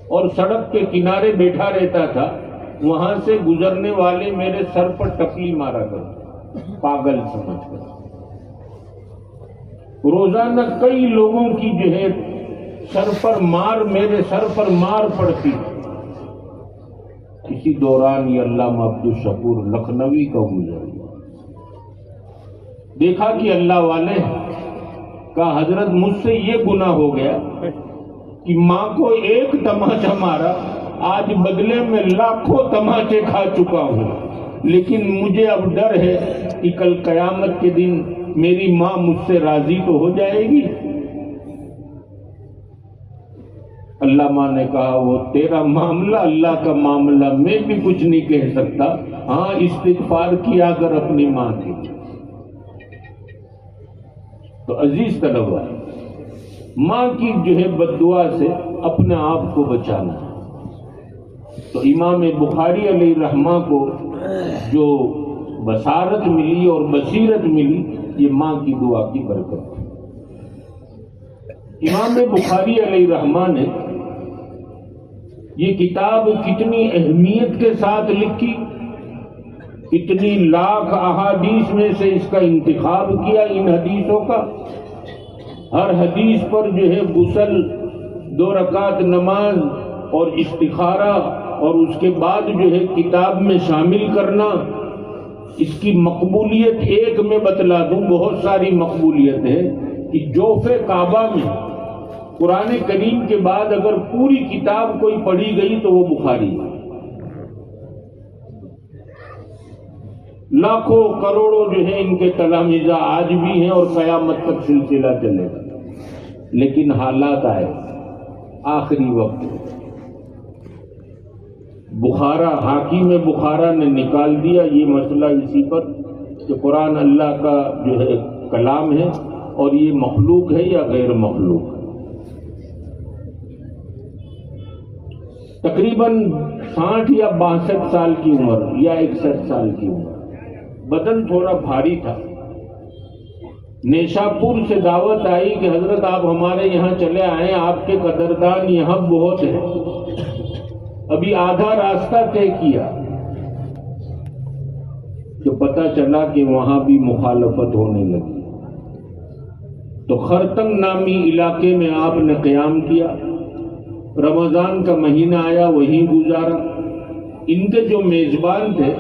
اور سڑک کے کنارے بیٹھا رہتا تھا. وہاں سے گزرنے والے میرے سر پر ٹپلی مارا کرتے پاگل سمجھ کر. روزانہ کئی لوگوں کی جو ہے سر پر مار, میرے سر پر مار پڑتی. اسی دوران یہ علامہ عبدالشکور لکھنوی کا گزر گیا. دیکھا کہ اللہ والے کا حضرت مجھ سے یہ گناہ ہو گیا کہ ماں کو ایک تماچا مارا, آج بدلے میں لاکھوں تماچے کھا چکا ہوں, لیکن مجھے اب ڈر ہے کہ کل قیامت کے دن میری ماں مجھ سے راضی تو ہو جائے گی. علامہ نے کہا وہ تیرا معاملہ اللہ کا معاملہ, میں بھی کچھ نہیں کہہ سکتا. ہاں استغفار کیا کر اپنی ماں کی. تو عزیز طلبہ, ماں کی جو ہے بد دعا سے اپنے آپ کو بچانا ہے. تو امام بخاری علیہ رحمہ کو جو بصارت ملی اور بصیرت ملی یہ ماں کی دعا کی برکت ہے. امام بخاری علیہ رحمہ نے یہ کتاب کتنی اہمیت کے ساتھ لکھی, اتنی لاکھ احادیث میں سے اس کا انتخاب کیا. ان حدیثوں کا ہر حدیث پر جو ہے غسل, 2 رکعت نماز اور استخارہ, اور اس کے بعد جو ہے کتاب میں شامل کرنا. اس کی مقبولیت ایک میں بتلا دوں, بہت ساری مقبولیت ہے کہ جوف کعبہ میں قرآن کریم کے بعد اگر پوری کتاب کوئی پڑھی گئی تو وہ بخاری ہے. لاکھوں کروڑوں جو ہے ان کے تلامذہ آج بھی ہیں اور قیامت تک سلسلہ چلے گا. لیکن حالات آئے آخری وقت, بخارا, حاکم بخارا نے نکال دیا یہ مسئلہ اسی پر کہ قرآن اللہ کا جو ہے کلام ہے اور یہ مخلوق ہے یا غیر مخلوق ہے. تقریباً 60 یا 62 سال کی عمر یا 61 سال کی عمر. بدن تھوڑا بھاری تھا. نیشاپور سے دعوت آئی کہ حضرت آپ ہمارے یہاں چلے آئیں، آپ کے قدردان یہاں بہت ہیں. ابھی آدھا راستہ طے کیا تو پتہ چلا کہ وہاں بھی مخالفت ہونے لگی. تو خرتنگ نامی علاقے میں آپ نے قیام کیا. رمضان کا مہینہ آیا، وہیں گزارا. ان کے جو میزبان تھے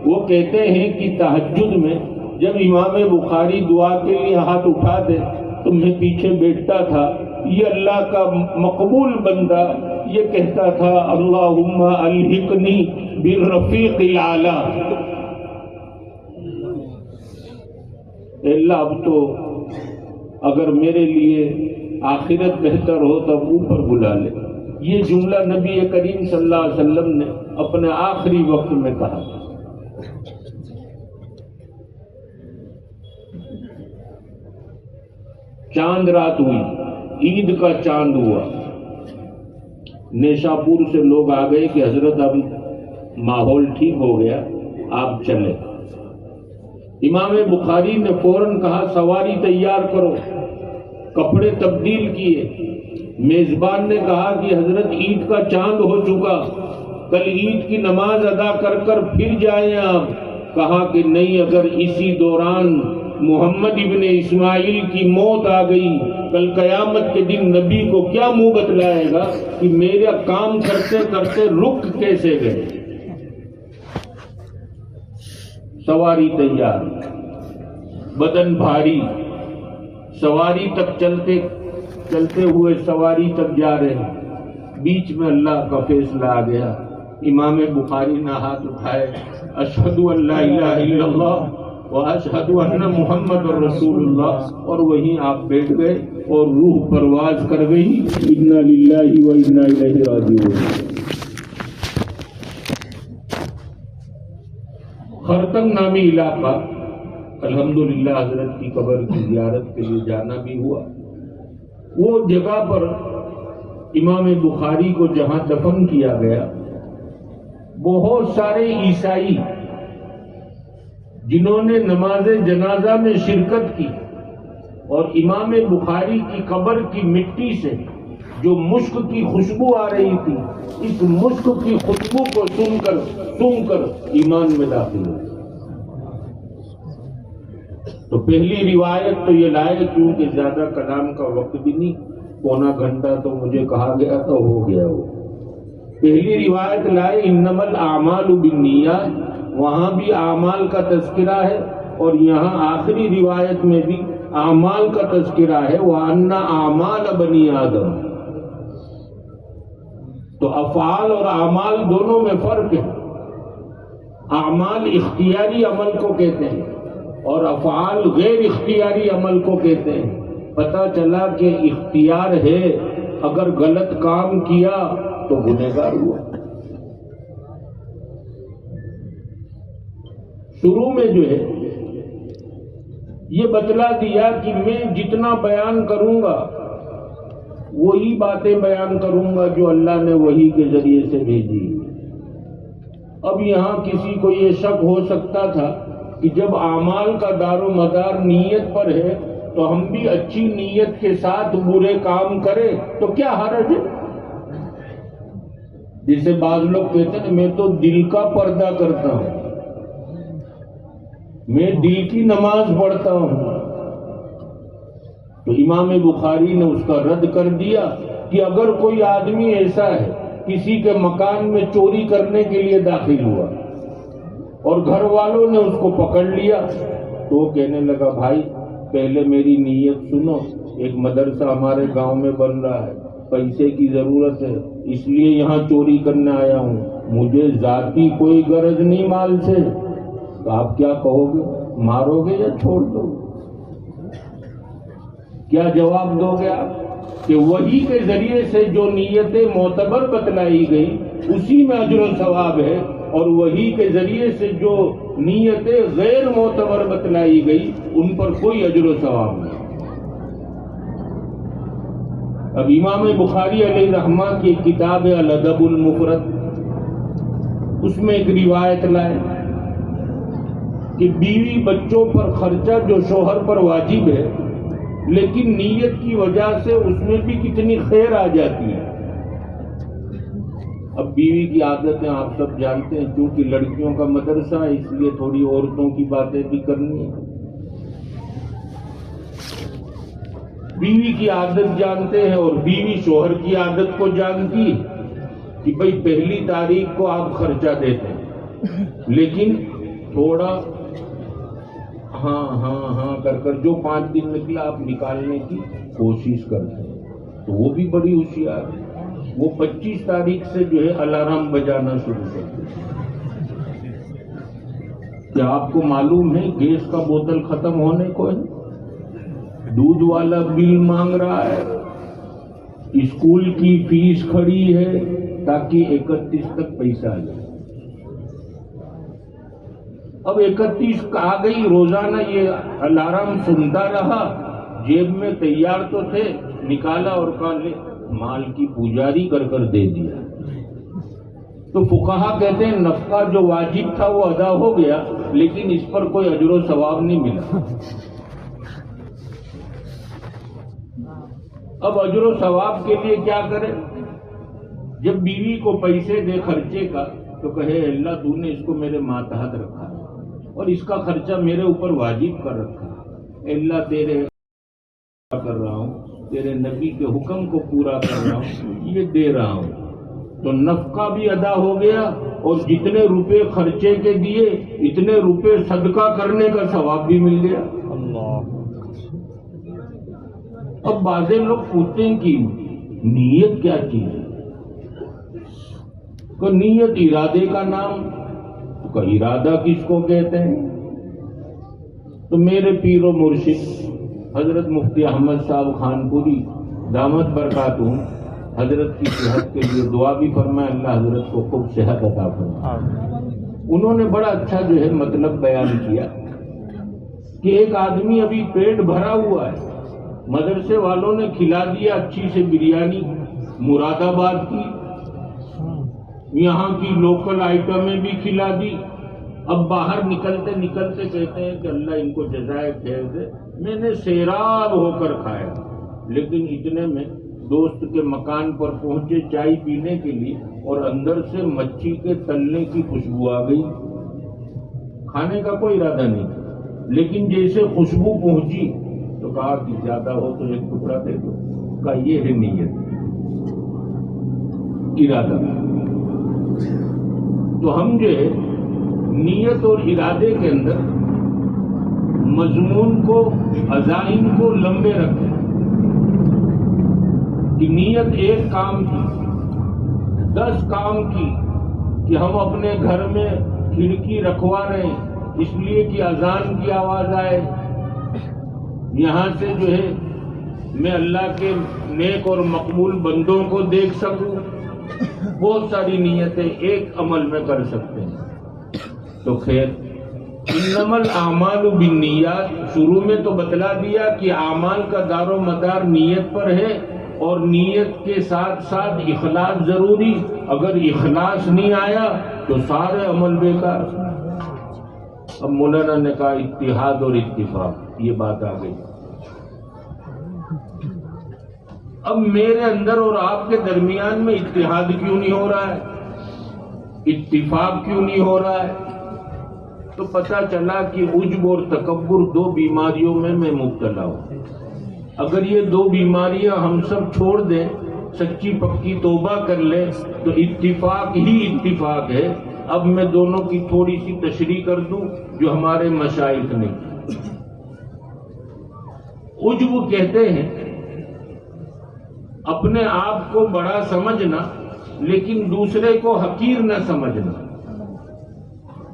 وہ کہتے ہیں کہ تہجد میں جب امام بخاری دعا کے لیے ہاتھ اٹھاتے تو میں پیچھے بیٹھتا تھا. یہ اللہ کا مقبول بندہ یہ کہتا تھا اللہم الحقنی بالرفیق الاعلی. اللہ اب تو اگر میرے لیے آخرت بہتر ہو تو اوپر بلا لے. یہ جملہ نبی کریم صلی اللہ علیہ وسلم نے اپنے آخری وقت میں کہا. چاند رات ہوئی، عید کا چاند ہوا. نیشاپور سے لوگ آ گئے کہ حضرت اب ماحول ٹھیک ہو گیا، آپ چلے. امام بخاری نے فوراً کہا سواری تیار کرو. کپڑے تبدیل کیے. میزبان نے کہا کہ حضرت عید کا چاند ہو چکا، کل عید کی نماز ادا کر کر پھر جائیں آپ. کہا کہ نہیں، اگر اسی دوران محمد ابن اسماعیل کی موت آ گئی کل قیامت کے دن نبی کو کیا منہ بتلائے گا کہ میرا کام کرتے کرتے رک کیسے گئے. سواری تیار، بدن بھاری. سواری تک چلتے ہوئے سواری تک جا رہے ہیں. بیچ میں اللہ کا فیصلہ آ گیا. امام بخاری نے ہاتھ اٹھائے، اشہد ان لا الہ الا اللہ واشہد ان محمد رسول اللہ، اور وہیں آپ بیٹھ گئے اور روح پرواز کر گئی. انا للہ و انا الیہ راجعون. خرتنگ نامی علاقہ، الحمدللہ حضرت کی قبر کی زیارت کے لیے جانا بھی ہوا. وہ جگہ پر امام بخاری کو جہاں دفن کیا گیا، بہت سارے عیسائی جنہوں نے نماز جنازہ میں شرکت کی اور امام بخاری کی قبر کی مٹی سے جو مشک کی خوشبو آ رہی تھی، اس مشک کی خوشبو کو سن کر ایمان میں داخل ہوئے. تو پہلی روایت تو یہ لائے، کیونکہ زیادہ کلام کا وقت بھی نہیں، پونا گھنٹہ تو مجھے کہا گیا تو ہو گیا. وہ پہلی روایت لائے انما الاعمال بالنیات. وہاں بھی اعمال کا تذکرہ ہے اور یہاں آخری روایت میں بھی اعمال کا تذکرہ ہے. وَأَنَّ أَعْمَالَ بَنِي آدم. تو افعال اور اعمال دونوں میں فرق ہے. اعمال اختیاری عمل کو کہتے ہیں اور افعال غیر اختیاری عمل کو کہتے ہیں. پتہ چلا کہ اختیار ہے، اگر غلط کام کیا تو گنہگار ہوا. شروع میں جو ہے یہ بتلا دیا کہ میں جتنا بیان کروں گا وہی باتیں بیان کروں گا جو اللہ نے وحی کے ذریعے سے بھیجی. اب یہاں کسی کو یہ شک ہو سکتا تھا کہ جب اعمال کا دار و مدار نیت پر ہے تو ہم بھی اچھی نیت کے ساتھ برے کام کریں تو کیا حرج ہے. جسے بعض لوگ کہتے ہیں میں تو دل کا پردہ کرتا ہوں، میں دل کی نماز پڑھتا ہوں. تو امام بخاری نے اس کا رد کر دیا کہ اگر کوئی آدمی ایسا ہے کسی کے مکان میں چوری کرنے کے لیے داخل ہوا اور گھر والوں نے اس کو پکڑ لیا تو وہ کہنے لگا بھائی پہلے میری نیت سنو، ایک مدرسہ ہمارے گاؤں میں بن رہا ہے، پیسے کی ضرورت ہے اس لیے یہاں چوری کرنے آیا ہوں، مجھے ذاتی کوئی غرض نہیں مال سے. تو آپ کیا کہو گے؟ مارو گے یا چھوڑ دو گے؟ کیا جواب دو گے آپ؟ کہ وحی کے ذریعے سے جو نیتیں معتبر بتلائی گئی اسی میں اجر و ثواب ہے، اور وحی کے ذریعے سے جو نیتیں غیر معتبر بتلائی گئی ان پر کوئی اجر و ثواب نہیں. اب امام بخاری علیہ رحمہ کی ایک کتاب ہے الادب المفرد، اس میں ایک روایت لائے کہ بیوی بچوں پر خرچہ جو شوہر پر واجب ہے لیکن نیت کی وجہ سے اس میں بھی کتنی خیر آ جاتی ہے۔ اب بیوی کی عادتیں آپ سب جانتے ہیں، کیونکہ لڑکیوں کا مدرسہ ہے اس لیے تھوڑی عورتوں کی باتیں بھی کرنی ہے۔ بیوی کی عادت جانتے ہیں اور بیوی شوہر کی عادت کو جانتی ہے کہ بھئی پہلی تاریخ کو آپ خرچہ دیتے ہیں لیکن تھوڑا ہاں کر جو 5 دن نکلا آپ نکالنے کی کوشش کرتے ہیں، تو وہ بھی بڑی ہوشیار ہے۔ وہ 25 تاریخ سے جو ہے الارم بجانا شروع کرتے ہیں۔ کیا آپ کو معلوم ہے گیس کا بوتل ختم ہونے کو ہے، دودھ والا بل مانگ رہا ہے، اسکول کی فیس کھڑی ہے تاکہ 31 تک پیسہ آ جائے۔ اب 31 آ گئی، روزانہ یہ الارم سنتا رہا، جیب میں تیار تو تھے، نکالا اور کہا لے مال کی پجاری کر دے دیا۔ تو فقہا کہتے ہیں نفقہ جو واجب تھا وہ ادا ہو گیا لیکن اس پر کوئی اجر و ثواب نہیں ملا۔ اب اجر و ثواب کے لیے کیا کرے؟ جب بیوی کو پیسے دے خرچے کا تو کہے اللہ تو نے اس کو میرے ماتحت رکھا اور اس کا خرچہ میرے اوپر واجب کر رکھا، اللہ تیرے کر رہا ہوں، تیرے نبی کے حکم کو پورا کر رہا ہوں، یہ دے رہا ہوں۔ تو نفقہ بھی ادا ہو گیا اور جتنے روپے خرچے کے دیے اتنے روپے صدقہ کرنے کا ثواب بھی مل گیا۔ اب بعض لوگ پوچھتے ہیں کہ نیت کیا چیز ہے؟ تو نیت ارادے کا نام، تو ارادہ کس کو کہتے ہیں؟ تو میرے پیر و مرشد حضرت مفتی احمد صاحب خانپوری دامت برکاتہم حضرت کی صحت کے لیے دعا بھی فرمائے، اللہ حضرت کو خوب صحت عطا فرمائے۔ انہوں نے بڑا اچھا جو ہے مطلب بیان کیا کہ ایک آدمی ابھی پیٹ بھرا ہوا ہے، مدرسے والوں نے کھلا دیا اچھی سے بریانی، مراد آباد کی، یہاں کی لوکل آئٹمیں بھی کھلا دی۔ اب باہر نکلتے کہتے ہیں کہ اللہ ان کو جزائے خیر دے، میں نے سیراب ہو کر کھایا، لیکن اتنے میں دوست کے مکان پر پہنچے چائے پینے کے لیے اور اندر سے مچھی کے تلنے کی خوشبو آ گئی۔ کھانے کا کوئی ارادہ نہیں تھا لیکن جیسے خوشبو پہنچی تو کہا کہ زیادہ ہو تو ایک ٹکڑا دے دو، کہا یہ ہے نیت، ارادہ۔ تو ہم جو ہے نیت اور ارادے کے اندر مضمون کو، عزائم کو لمبے رکھیں کہ نیت ایک کام کی، 10 کام کی کہ ہم اپنے گھر میں کھڑکی رکھوا رہے ہیں اس لیے کہ اذان کی آواز آئے، یہاں سے جو ہے میں اللہ کے نیک اور مقبول بندوں کو دیکھ سکوں۔ بہت ساری نیتیں ایک عمل میں کر سکتے ہیں۔ تو خیر انما الاعمال بالنیات شروع میں تو بتلا دیا کہ اعمال کا دار و مدار نیت پر ہے اور نیت کے ساتھ ساتھ اخلاص ضروری، اگر اخلاص نہیں آیا تو سارے عمل بیکار۔ اب مولانا نے کہا اتحاد اور اتفاق، یہ بات آ گئی۔ اب میرے اندر اور آپ کے درمیان میں اتحاد کیوں نہیں ہو رہا ہے، اتفاق کیوں نہیں ہو رہا ہے؟ تو پتہ چلا کہ عجب اور تکبر 2 بیماریوں میں مبتلا ہوں۔ اگر یہ 2 بیماریاں ہم سب چھوڑ دیں، سچی پکی توبہ کر لیں تو اتفاق ہی اتفاق ہے۔ اب میں دونوں کی تھوڑی سی تشریح کر دوں جو ہمارے مشائخ نے کی۔ عجب کہتے ہیں اپنے آپ کو بڑا سمجھنا لیکن دوسرے کو حقیر نہ سمجھنا،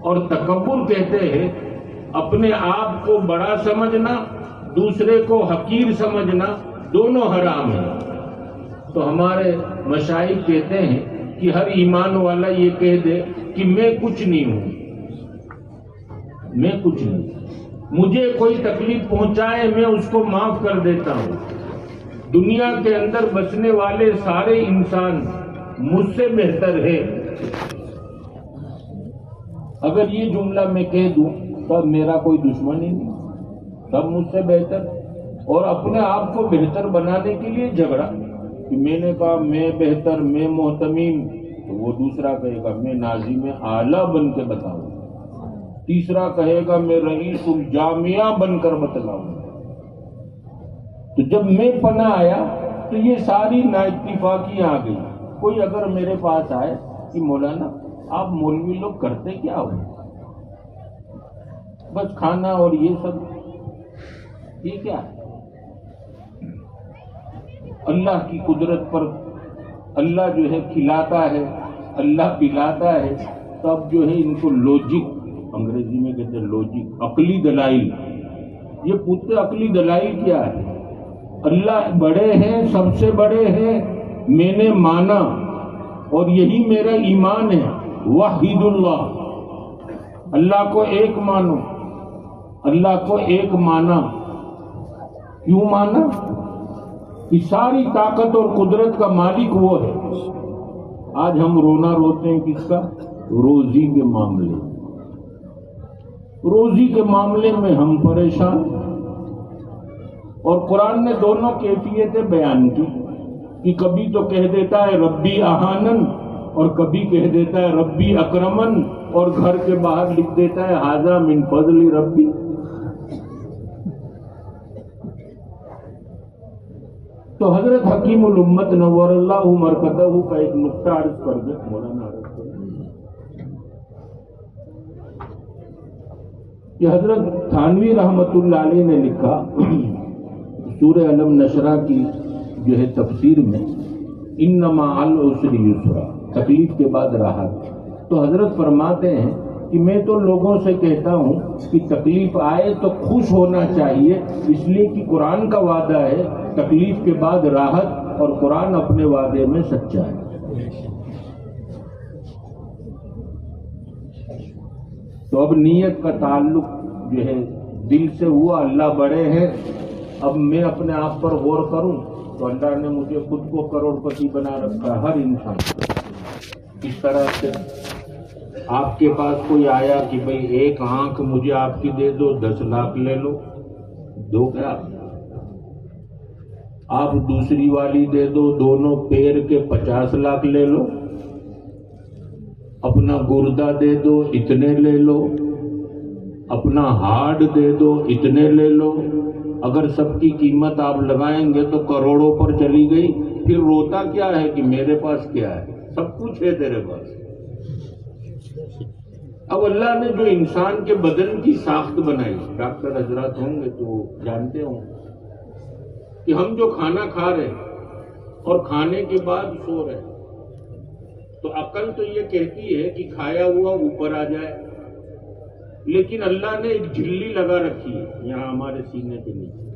اور تکبر کہتے ہیں اپنے آپ کو بڑا سمجھنا، دوسرے کو حقیر سمجھنا، دونوں حرام ہیں۔ تو ہمارے مشائخ کہتے ہیں کہ ہر ایمان والا یہ کہہ دے کہ میں کچھ نہیں ہوں، میں کچھ نہیں، مجھے کوئی تکلیف پہنچائے میں اس کو معاف کر دیتا ہوں، دنیا کے اندر بسنے والے سارے انسان مجھ سے بہتر ہے. اگر یہ جملہ میں کہہ دوں تو میرا کوئی دشمن ہی نہیں, سب مجھ سے بہتر. اور اپنے آپ کو بہتر بنانے کے لیے جھگڑا کہ میں نے کہا میں بہتر, میں محتمیم, تو وہ دوسرا کہے گا میں ناظم اعلیٰ بن کے بتاؤں, تیسرا کہے گا میں رئیس الجامعہ بن کر بتلاؤں. تو جب میں پناہ آیا تو یہ ساری نا اتفاقیاں آ گئی. کوئی اگر میرے پاس آئے کہ مولانا آپ مولوی لوگ کرتے کیا ہو؟ بس کھانا اور یہ سب, یہ کیا ہے؟ اللہ کی قدرت پر اللہ جو ہے کھلاتا ہے, اللہ پلاتا ہے. تب جو ہے ان کو لوجک, انگریزی میں کہتے ہیں لوجک, عقلی دلائل. یہ پوچھتے عقلی دلائل کیا ہے؟ اللہ بڑے ہیں, سب سے بڑے ہیں, میں نے مانا اور یہی میرا ایمان ہے. وحید اللہ, اللہ کو ایک مانو, اللہ کو ایک مانا. کیوں مانا؟ کہ ساری طاقت اور قدرت کا مالک وہ ہے. آج ہم رونا روتے ہیں کس کا؟ روزی کے معاملے. روزی کے معاملے میں ہم پریشان. اور قرآن نے دونوں کیفیتیں بیان کی کہ کبھی تو کہہ دیتا ہے ربی اہانن, اور کبھی کہہ دیتا ہے ربی اکرمن, اور گھر کے باہر لکھ دیتا ہے ھذا من فضل ربی. تو حضرت حکیم الامت نور اللہ مرکزہ کا ایک نقطہ عرض کر دے مولانا, عرض کر دے کہ حضرت تھانوی رحمت اللہ علیہ نے لکھا سورہ علم نشرہ کی جو ہے تفسیر میں, انما العسر یسرا, تکلیف کے بعد راحت. تو حضرت فرماتے ہیں کہ میں تو لوگوں سے کہتا ہوں کہ تکلیف آئے تو خوش ہونا چاہیے, اس لیے کہ قرآن کا وعدہ ہے تکلیف کے بعد راحت, اور قرآن اپنے وعدے میں سچا ہے. تو اب نیت کا تعلق جو ہے دل سے ہوا, اللہ بڑے ہیں. اب میں اپنے آپ پر غور کروں تو اللہ نے مجھے خود کو کروڑ پتی بنا رکھا ہے, ہر انسان. اس طرح سے آپ کے پاس کوئی آیا کہ بھئی ایک آنکھ مجھے آپ کی دے دو, 10 لاکھ لے لو, دو کیا؟ آپ دوسری والی دے دو, دونوں پیر کے 50 لاکھ لے لو. اپنا گردہ دے دو, اتنے لے لو. اپنا ہارٹ دے دو, اتنے لے لو. اگر سب کی قیمت آپ لگائیں گے تو کروڑوں پر چلی گئی. پھر روتا کیا ہے کہ میرے پاس کیا ہے؟ سب کچھ ہے تیرے پاس. اب اللہ نے جو انسان کے بدن کی ساخت بنائی, ڈاکٹر حضرات ہوں گے تو جانتے ہوں کہ ہم جو کھانا کھا رہے ہیں اور کھانے کے بعد سو رہے ہیں, تو عقل تو یہ کہتی ہے کہ کھایا ہوا اوپر آ جائے, لیکن اللہ نے ایک جھلی لگا رکھی ہے یہاں ہمارے سینے کے نیچے.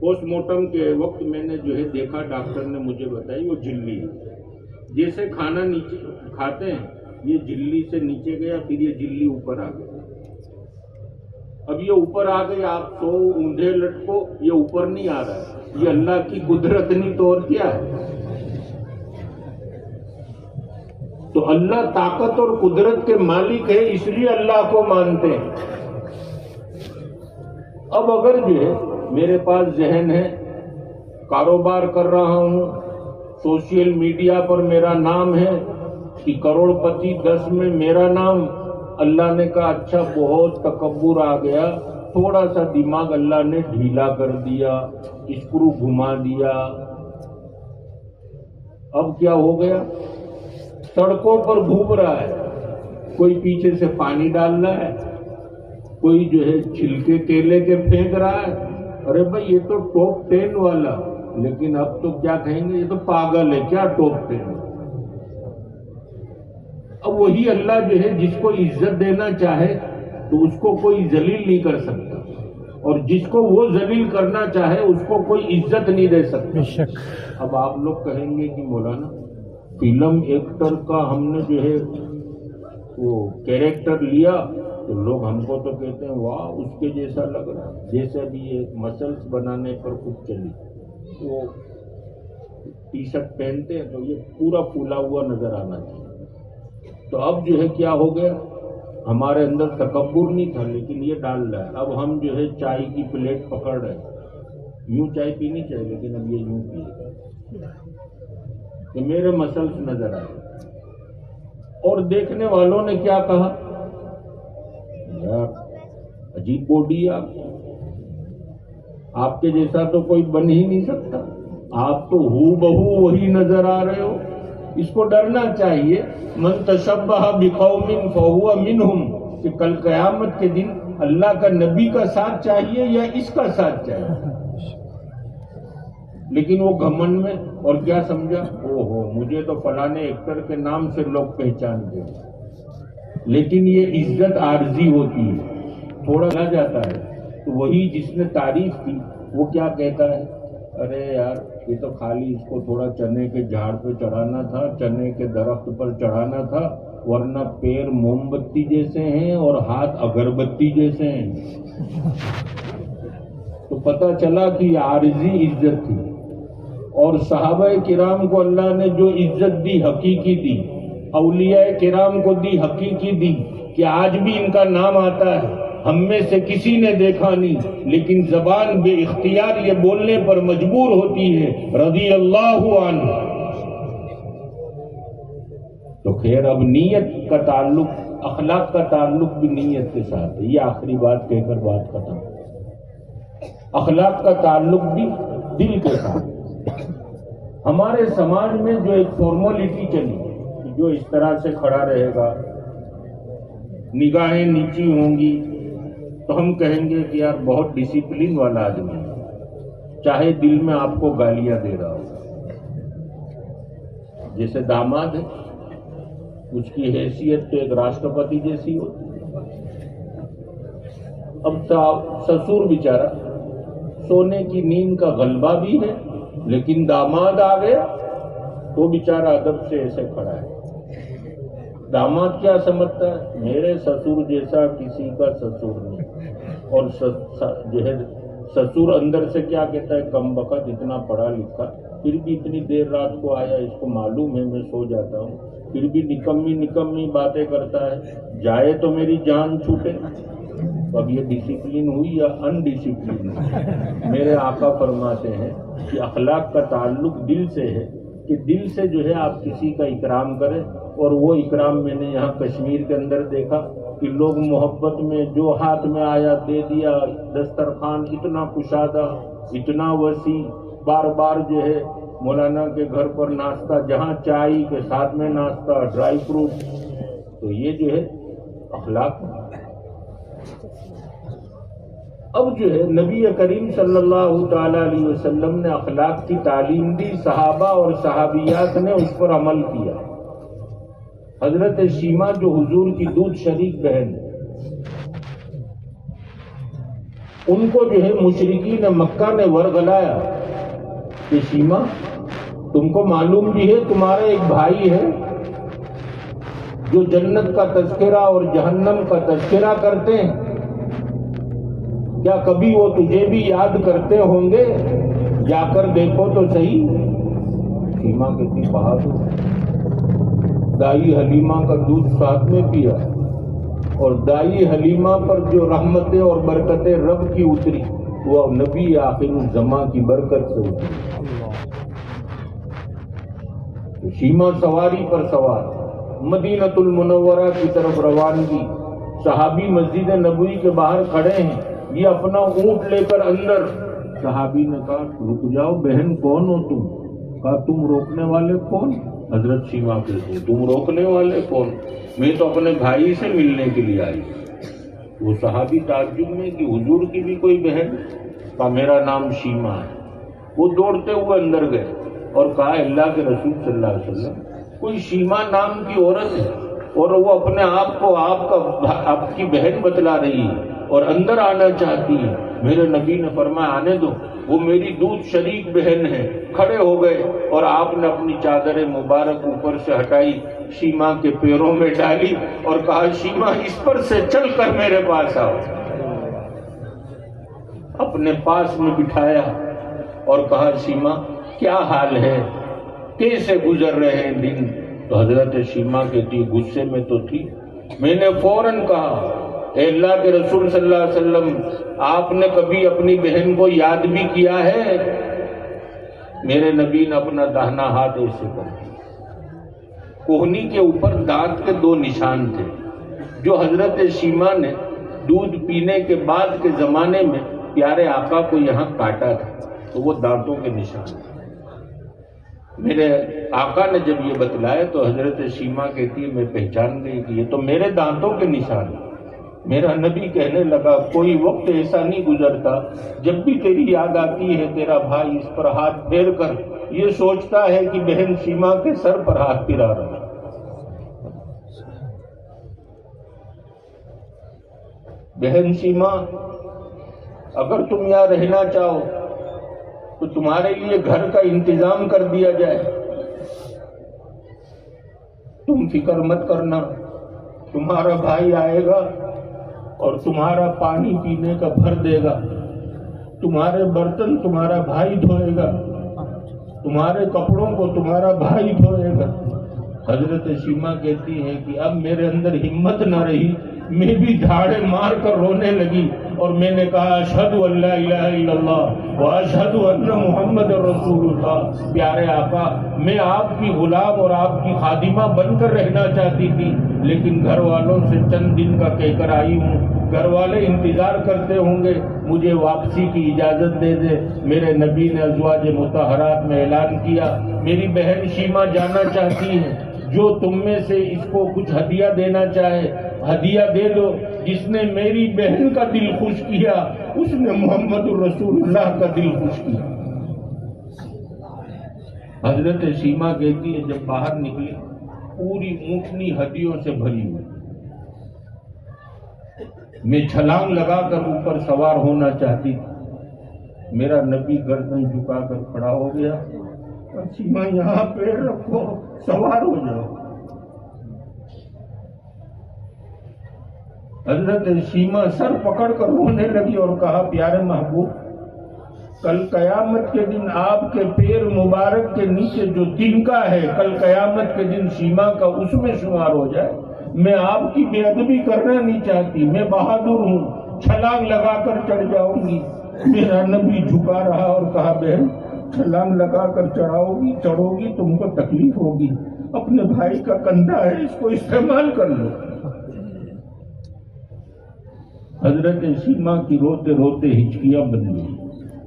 پوسٹ مارٹم کے وقت میں نے جو ہے دیکھا, ڈاکٹر نے مجھے بتائی وہ جھلی ہے. جیسے کھانا نیچے کھاتے ہیں, یہ جھلی سے نیچے گیا, پھر یہ جھلی اوپر آ گیا. اب یہ اوپر آ گئی, آپ سو اونڈے لٹکو, یہ اوپر نہیں آ رہا ہے. یہ اللہ کی قدرت نہیں تو اور کیا ہے؟ تو اللہ طاقت اور قدرت کے مالک ہے, اس لیے اللہ کو مانتے ہیں. اب اگر جو ہے میرے پاس ذہن ہے, کاروبار کر رہا ہوں, سوشل میڈیا پر میرا نام ہے کہ کروڑ پتی 10 میں میرا نام, اللہ نے کہا اچھا بہت تکبر آ گیا, تھوڑا سا دماغ اللہ نے ڈھیلا کر دیا, اسکرو گھما دیا. اب کیا ہو گیا؟ سڑکوں پر گھوم رہا ہے, کوئی پیچھے سے پانی ڈال رہا ہے, کوئی جو ہے چھلکے کیلے کے پھینک رہا ہے. ارے بھائی یہ تو ٹاپ 10 والا, لیکن اب تو کیا کہیں گے, یہ تو پاگل ہے, کیا ٹاپ 10. اب وہی اللہ جو ہے جس کو عزت دینا چاہے تو اس کو کوئی ذلیل نہیں کر سکتا, اور جس کو وہ ذلیل کرنا چاہے اس کو کوئی عزت نہیں دے سکتا. اب آپ لوگ کہیں گے کہ مولانا فلم ایکٹر کا ہم نے جو ہے وہ کیریکٹر لیا تو لوگ ہم کو تو کہتے ہیں واہ اس کے جیسا لگ رہا ہے, جیسے بھی یہ مسلس بنانے پر کچھ چلی. وہ ٹی شرٹ پہنتے ہیں تو یہ پورا پھولا ہوا نظر آنا چاہیے. تو اب جو ہے کیا ہو گیا، ہمارے اندر تکبر نہیں تھا لیکن یہ ڈال رہا ہے. اب ہم جو ہے چائے کی پلیٹ پکڑ رہے ہیں، یوں چائے پینی چاہیے لیکن اب یہ یوں پیے کہ میرے مسلس نظر آئے. اور دیکھنے والوں نے کیا کہا، یار عجیب باڈی ہے آپ کے جیسا تو کوئی بن ہی نہیں سکتا، آپ تو ہو بہو وہی نظر آ رہے ہو. اس کو ڈرنا چاہیے. من تشبہ بقوم فہو منہم، کہ کل قیامت کے دن اللہ کا نبی کا ساتھ چاہیے یا اس کا ساتھ چاہیے. لیکن وہ گھمنڈ میں، اور کیا سمجھا، او ہو مجھے تو فلانے ایکٹر کے نام سے لوگ پہچانتے ہیں. لیکن یہ عزت عارضی ہوتی ہے، تھوڑا رہ جاتا ہے. تو وہی جس نے تعریف کی وہ کیا کہتا ہے، ارے یار یہ تو خالی اس کو تھوڑا چنے کے جھاڑ پہ چڑھانا تھا، چنے کے درخت پر چڑھانا تھا، ورنہ پیر موم بتی جیسے ہیں اور ہاتھ اگربتی جیسے ہیں. تو پتہ چلا کہ یہ عارضی عزت تھی. اور صحابہ کرام کو اللہ نے جو عزت دی حقیقی دی، اولیاء کرام کو دی حقیقی دی، کہ آج بھی ان کا نام آتا ہے. ہم میں سے کسی نے دیکھا نہیں لیکن زبان بے اختیار یہ بولنے پر مجبور ہوتی ہے رضی اللہ عنہ. تو خیر اب نیت کا تعلق، اخلاق کا تعلق بھی نیت کے ساتھ ہے. یہ آخری بات کہہ کر بات ختم. اخلاق کا تعلق بھی دل کے ساتھ. ہمارے سماج میں جو ایک فارمولیٹی چلی، جو اس طرح سے کھڑا رہے گا، نگاہیں نیچی ہوں گی تو ہم کہیں گے کہ یار بہت ڈسپلن والا آدمی ہے، چاہے دل میں آپ کو گالیاں دے رہا ہو. جیسے داماد ہے، اس کی حیثیت تو ایک راشٹرپتی جیسی ہوتی. اب سسر بیچارہ سونے کی نیند کا غلبہ بھی ہے، لیکن داماد آ گیا تو بیچارہ ادب سے ایسے کھڑا ہے. داماد کیا سمجھتا ہے، میرے سسر جیسا کسی کا سسر نہیں. اور جو ہے سسر اندر سے کیا کہتا ہے، کم بخت اتنا پڑھا لکھا پھر بھی اتنی دیر رات کو آیا، اس کو معلوم ہے میں سو جاتا ہوں، پھر بھی نکمی باتیں کرتا ہے، جائے تو میری جان چھوٹے. اب یہ ڈسپلن ہوئی یا ان ڈسپلن ہوئی؟ میرے آقا فرماتے ہیں کہ اخلاق کا تعلق دل سے ہے، کہ دل سے جو ہے آپ کسی کا اکرام کریں. اور وہ اکرام میں نے یہاں کشمیر کے اندر دیکھا کہ لوگ محبت میں جو ہاتھ میں آیا دے دیا. دسترخوان اتنا کشادہ، اتنا وسیع، بار بار جو ہے مولانا کے گھر پر ناشتہ، جہاں چائے کے ساتھ میں ناشتہ، ڈرائی فروٹ. تو یہ جو ہے اخلاق. اب جو ہے نبی کریم صلی اللہ تعالی علیہ وسلم نے اخلاق کی تعلیم دی، صحابہ اور صحابیات نے اس پر عمل کیا. حضرت شیما جو حضور کی دودھ شریک بہن ہے، ان کو جو ہے مشرکین مکہ نے ورغلایا کہ شیما تم کو معلوم بھی ہے تمہارا ایک بھائی ہے جو جنت کا تذکرہ اور جہنم کا تذکرہ کرتے ہیں، کیا کبھی وہ تجھے بھی یاد کرتے ہوں گے؟ جا کر دیکھو تو صحیح. شیما کتنی بہادر، دائی حلیمہ کا دودھ ساتھ میں پیا، اور دائی حلیمہ پر جو رحمتیں اور برکتیں رب کی اتری وہ نبی آخر الزماں کی برکت سے اتری. شیما سواری پر سوار مدینۃ المنورہ کی طرف روانگی. صحابی مسجد نبوی کے باہر کھڑے ہیں، یہ اپنا اونٹ لے کر اندر. صحابی نے کہا رک جاؤ بہن، کون ہو تم؟ کہا تم روکنے والے کون؟ حضرت شیما کہتے تم روکنے والے کون؟ میں تو اپنے بھائی سے ملنے کے لیے آئی. وہ صحابی تعجب میں کہ حضور کی بھی کوئی بہن؟ کہا میرا نام شیما ہے. وہ دوڑتے ہوئے اندر گئے اور کہا اللہ کے رسول صلی اللہ علیہ وسلم کوئی شیما نام کی عورت ہے اور وہ اپنے آپ کو آپ کی بہن بتلا رہی ہے اور اندر آنا چاہتی ہے. میرے نبی نے فرمایا آنے دو، وہ میری دودھ شریک بہن ہے. کھڑے ہو گئے اور آپ نے اپنی چادر مبارک اوپر سے ہٹائی، شیما کے پیروں میں ڈالی اور کہا شیما اس پر سے چل کر میرے پاس آؤ. اپنے پاس میں بٹھایا اور کہا شیما کیا حال ہے، کیسے گزر رہے ہیں دن؟ تو حضرت شیما کہتی غصے میں تو تھی، میں نے فوراً کہا اے اللہ کے رسول صلی اللہ علیہ وسلم، آپ نے کبھی اپنی بہن کو یاد بھی کیا ہے؟ میرے نبی نے اپنا داہنا ہاتھ ایسے کر دیا، کوہنی کے اوپر دانت کے 2 نشان تھے جو حضرت شیما نے دودھ پینے کے بعد کے زمانے میں پیارے آقا کو یہاں کاٹا تھا، تو وہ دانتوں کے نشان تھے۔ میرے آقا نے جب یہ بتلایا تو حضرت شیما کہتی ہے میں پہچان گئی کہ یہ تو میرے دانتوں کے نشان ہیں۔ میرا نبی کہنے لگا کوئی وقت ایسا نہیں گزرتا جب بھی تیری یاد آتی ہے تیرا بھائی اس پر ہاتھ پھیر کر یہ سوچتا ہے کہ بہن شیما کے سر پر ہاتھ پھرا رہا ہے۔ بہن شیما، اگر تم یہاں رہنا چاہو تو تمہارے لیے گھر کا انتظام کر دیا جائے، تم فکر مت کرنا، تمہارا بھائی آئے گا اور تمہارا پانی پینے کا بھر دے گا، تمہارے برتن تمہارا بھائی دھوئے گا، تمہارے کپڑوں کو تمہارا بھائی دھوئے گا۔ حضرت شیما کہتی ہے کہ اب میرے اندر ہمت نہ رہی، میں بھی دھاڑے مار کر رونے لگی اور میں نے کہا اشہد ان لا الہ الا اللہ واشہد ان محمد رسول اللہ۔ پیارے آقا، میں آپ کی غلام اور آپ کی خادمہ بن کر رہنا چاہتی تھی، لیکن گھر والوں سے چند دن کا کہہ کر آئی ہوں، گھر والے انتظار کرتے ہوں گے، مجھے واپسی کی اجازت دے دے۔ میرے نبی نے ازواج مطہرات میں اعلان کیا میری بہن شیما جانا چاہتی ہے، جو تم میں سے اس کو کچھ ہدیہ دینا چاہے ہدیہ دے دو، جس نے میری بہن کا دل خوش کیا اس نے محمد رسول اللہ کا دل خوش کیا۔ حضرت شیما کہتی ہے جب باہر نکلی پوری اونٹنی ہدیوں سے بھری ہوئی، میں چھلانگ لگا کر اوپر سوار ہونا چاہتی تھی، میرا نبی گردن جھکا کر کھڑا ہو گیا، شیما یہاں پیر رکھو، سوار ہو جاؤ۔ حضرت شیما سر پکڑ کر رونے لگی اور کہا پیارے محبوب، کل قیامت کے دن آپ کے پیر مبارک کے نیچے جو تنکا ہے، کل قیامت کے دن شیما کا اس میں شمار ہو جائے۔ میں آپ کی بے ادبی کرنا نہیں چاہتی، میں بہادر ہوں، چھلانگ لگا کر چڑھ جاؤں گی۔ میرا نبی جھکا رہا اور کہا بہن چھلانگ لگا کر چڑھو گی تم کو تکلیف ہوگی، اپنے بھائی کا کندھا ہے اس کو استعمال کر لو۔ حضرت شیما کی روتے روتے ہچکیاں بن گئی،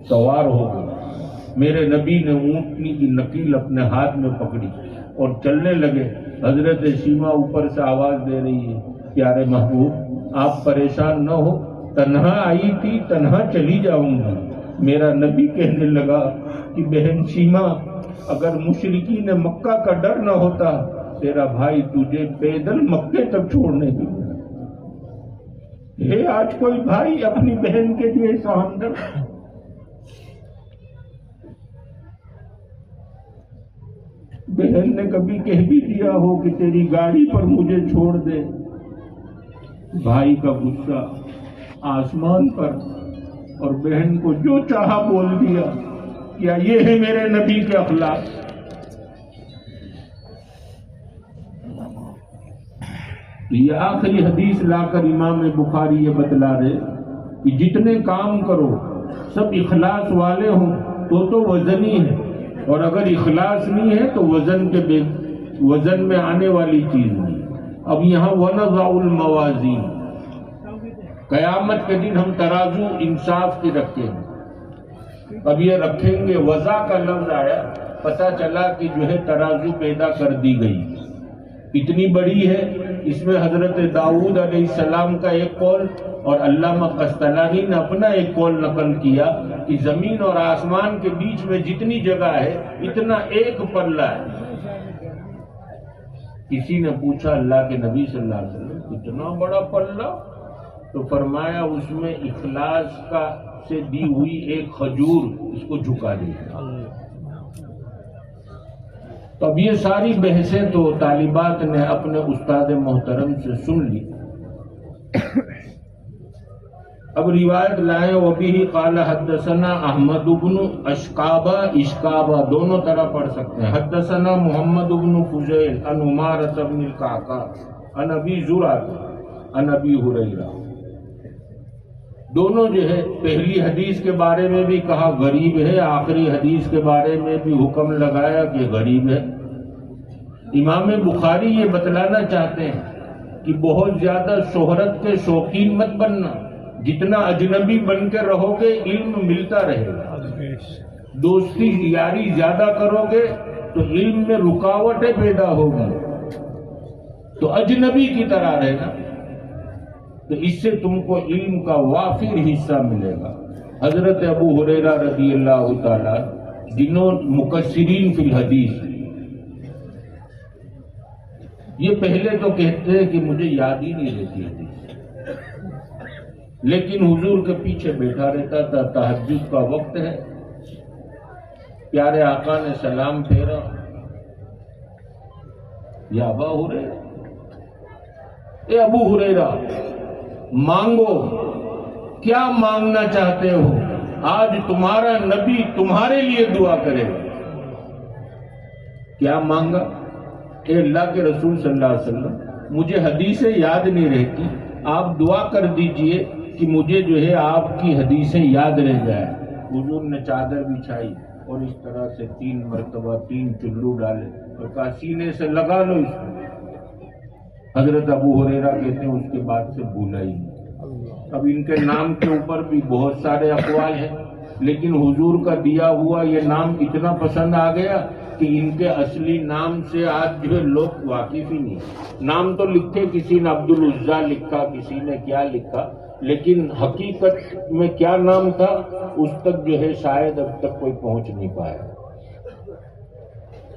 سوار ہو گئی۔ میرے نبی نے اونٹنی کی نکیل اپنے ہاتھ میں پکڑی اور چلنے لگے۔ حضرت شیما اوپر سے آواز دے رہی ہے پیارے محبوب آپ پریشان نہ ہو، تنہا آئی تھی تنہا چلی جاؤں گی۔ میرا نبی کہنے لگا کہ بہن شیما، اگر مشرکین مکہ کا ڈر نہ ہوتا تیرا بھائی تجھے پیدل مکے تک چھوڑنے دے۔ ہے آج کوئی بھائی اپنی بہن کے لیے سمندر؟ بہن نے کبھی کہہ بھی دیا ہو کہ تیری گاڑی پر مجھے چھوڑ دے؟ بھائی کا غصہ آسمان پر، اور بہن کو جو چاہا بول دیا۔ کیا یہ ہے میرے نبی کے اخلاق؟ یہ آخری حدیث لا کر امام بخاری یہ بتلا رہے کہ جتنے کام کرو سب اخلاص والے ہوں تو وزن ہی ہے، اور اگر اخلاص نہیں ہے تو وزن میں آنے والی چیز نہیں۔ اب یہاں وَنَضَعُ الْمَوَازِينَ، قیامت کے دن ہم ترازو انصاف کی رکھیں گے۔ اب یہ رکھیں گے، وزا کا لفظ آیا، پتہ چلا کہ جو ہے ترازو پیدا کر دی گئی، اتنی بڑی ہے۔ اس میں حضرت داؤد علیہ السلام کا ایک قول اور علامہ قسطلانی نے اپنا ایک قول نقل کیا کہ زمین اور آسمان کے بیچ میں جتنی جگہ ہے اتنا ایک پلہ ہے۔ کسی نے پوچھا اللہ کے نبی صلی اللہ علیہ وسلم اتنا بڑا پلہ؟ تو فرمایا اس میں اخلاص کا سے دی ہوئی ایک کھجور اس کو جھکا دے۔ تو اب یہ ساری بحثیں تو طالبات نے اپنے استاد محترم سے سن لی۔ اب روایت لائیں وبہ قال حدثنا احمد بن اشکابہ دونوں طرح پڑھ سکتے ہیں. حدثنا محمد بن فضیل عن عمارۃ بن القعقاع عن ابی زرعہ عن ابی ہریرہ. دونوں جو ہے پہلی حدیث کے بارے میں بھی کہا غریب ہے، آخری حدیث کے بارے میں بھی حکم لگایا کہ غریب ہے. امام بخاری یہ بتلانا چاہتے ہیں کہ بہت زیادہ شہرت کے شوقین مت بننا. جتنا اجنبی بن کے رہو گے علم ملتا رہے گا. دوستی یاری زیادہ کرو گے تو علم میں رکاوٹیں پیدا ہوگی. تو اجنبی کی طرح رہنا، تو اس سے تم کو علم کا وافر حصہ ملے گا. حضرت ابو ہریرہ رضی اللہ تعالی جنہوں مکثرین فی الحدیث، یہ پہلے تو کہتے ہیں کہ مجھے یاد ہی نہیں رہتی حدیث، لیکن حضور کے پیچھے بیٹھا رہتا تھا. تہجد کا وقت ہے، پیارے آقا نے سلام پھیرا، یا ابا ہریرہ، اے ابو ہریرہ مانگو، کیا مانگنا چاہتے ہو؟ آج تمہارا نبی تمہارے لیے دعا کرے گا. کیا مانگا؟ اے اللہ کے رسول صلی اللہ علیہ وسلم، مجھے حدیثیں یاد نہیں رہتی، آپ دعا کر دیجئے کہ مجھے جو ہے آپ کی حدیثیں یاد رہ جائیں. حضور نے چادر بچھائی اور اس طرح سے 3 مرتبہ 3 چلو ڈالے اور کہا سینے سے لگا لو اس کو. حضرت ابو ہریرہ کہتے ہیں اس کے بعد سے بھولا ہی نہیں. اب ان کے نام کے اوپر بھی بہت سارے اقوال ہیں، لیکن حضور کا دیا ہوا یہ نام اتنا پسند آ گیا کہ ان کے اصلی نام سے آج جو ہے لوگ واقف ہی نہیں. نام تو لکھے، کسی نے عبد العزا لکھا، کسی نے کیا لکھا، لیکن حقیقت میں کیا نام تھا اس تک جو ہے شاید اب تک کوئی پہنچ نہیں پایا.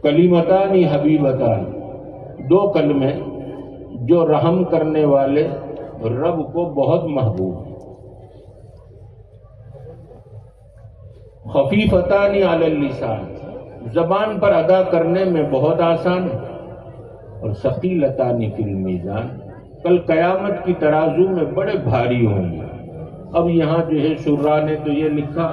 کلمتان حبیبتان، 2 کلمے جو رحم کرنے والے رب کو بہت محبوب ہیں. خفیفتان علی اللسان، زبان پر ادا کرنے میں بہت آسان ہے. اور ثقیلتان فی المیزان، کل قیامت کی ترازو میں بڑے بھاری ہوں گے. اب یہاں جو ہے شراح نے تو یہ لکھا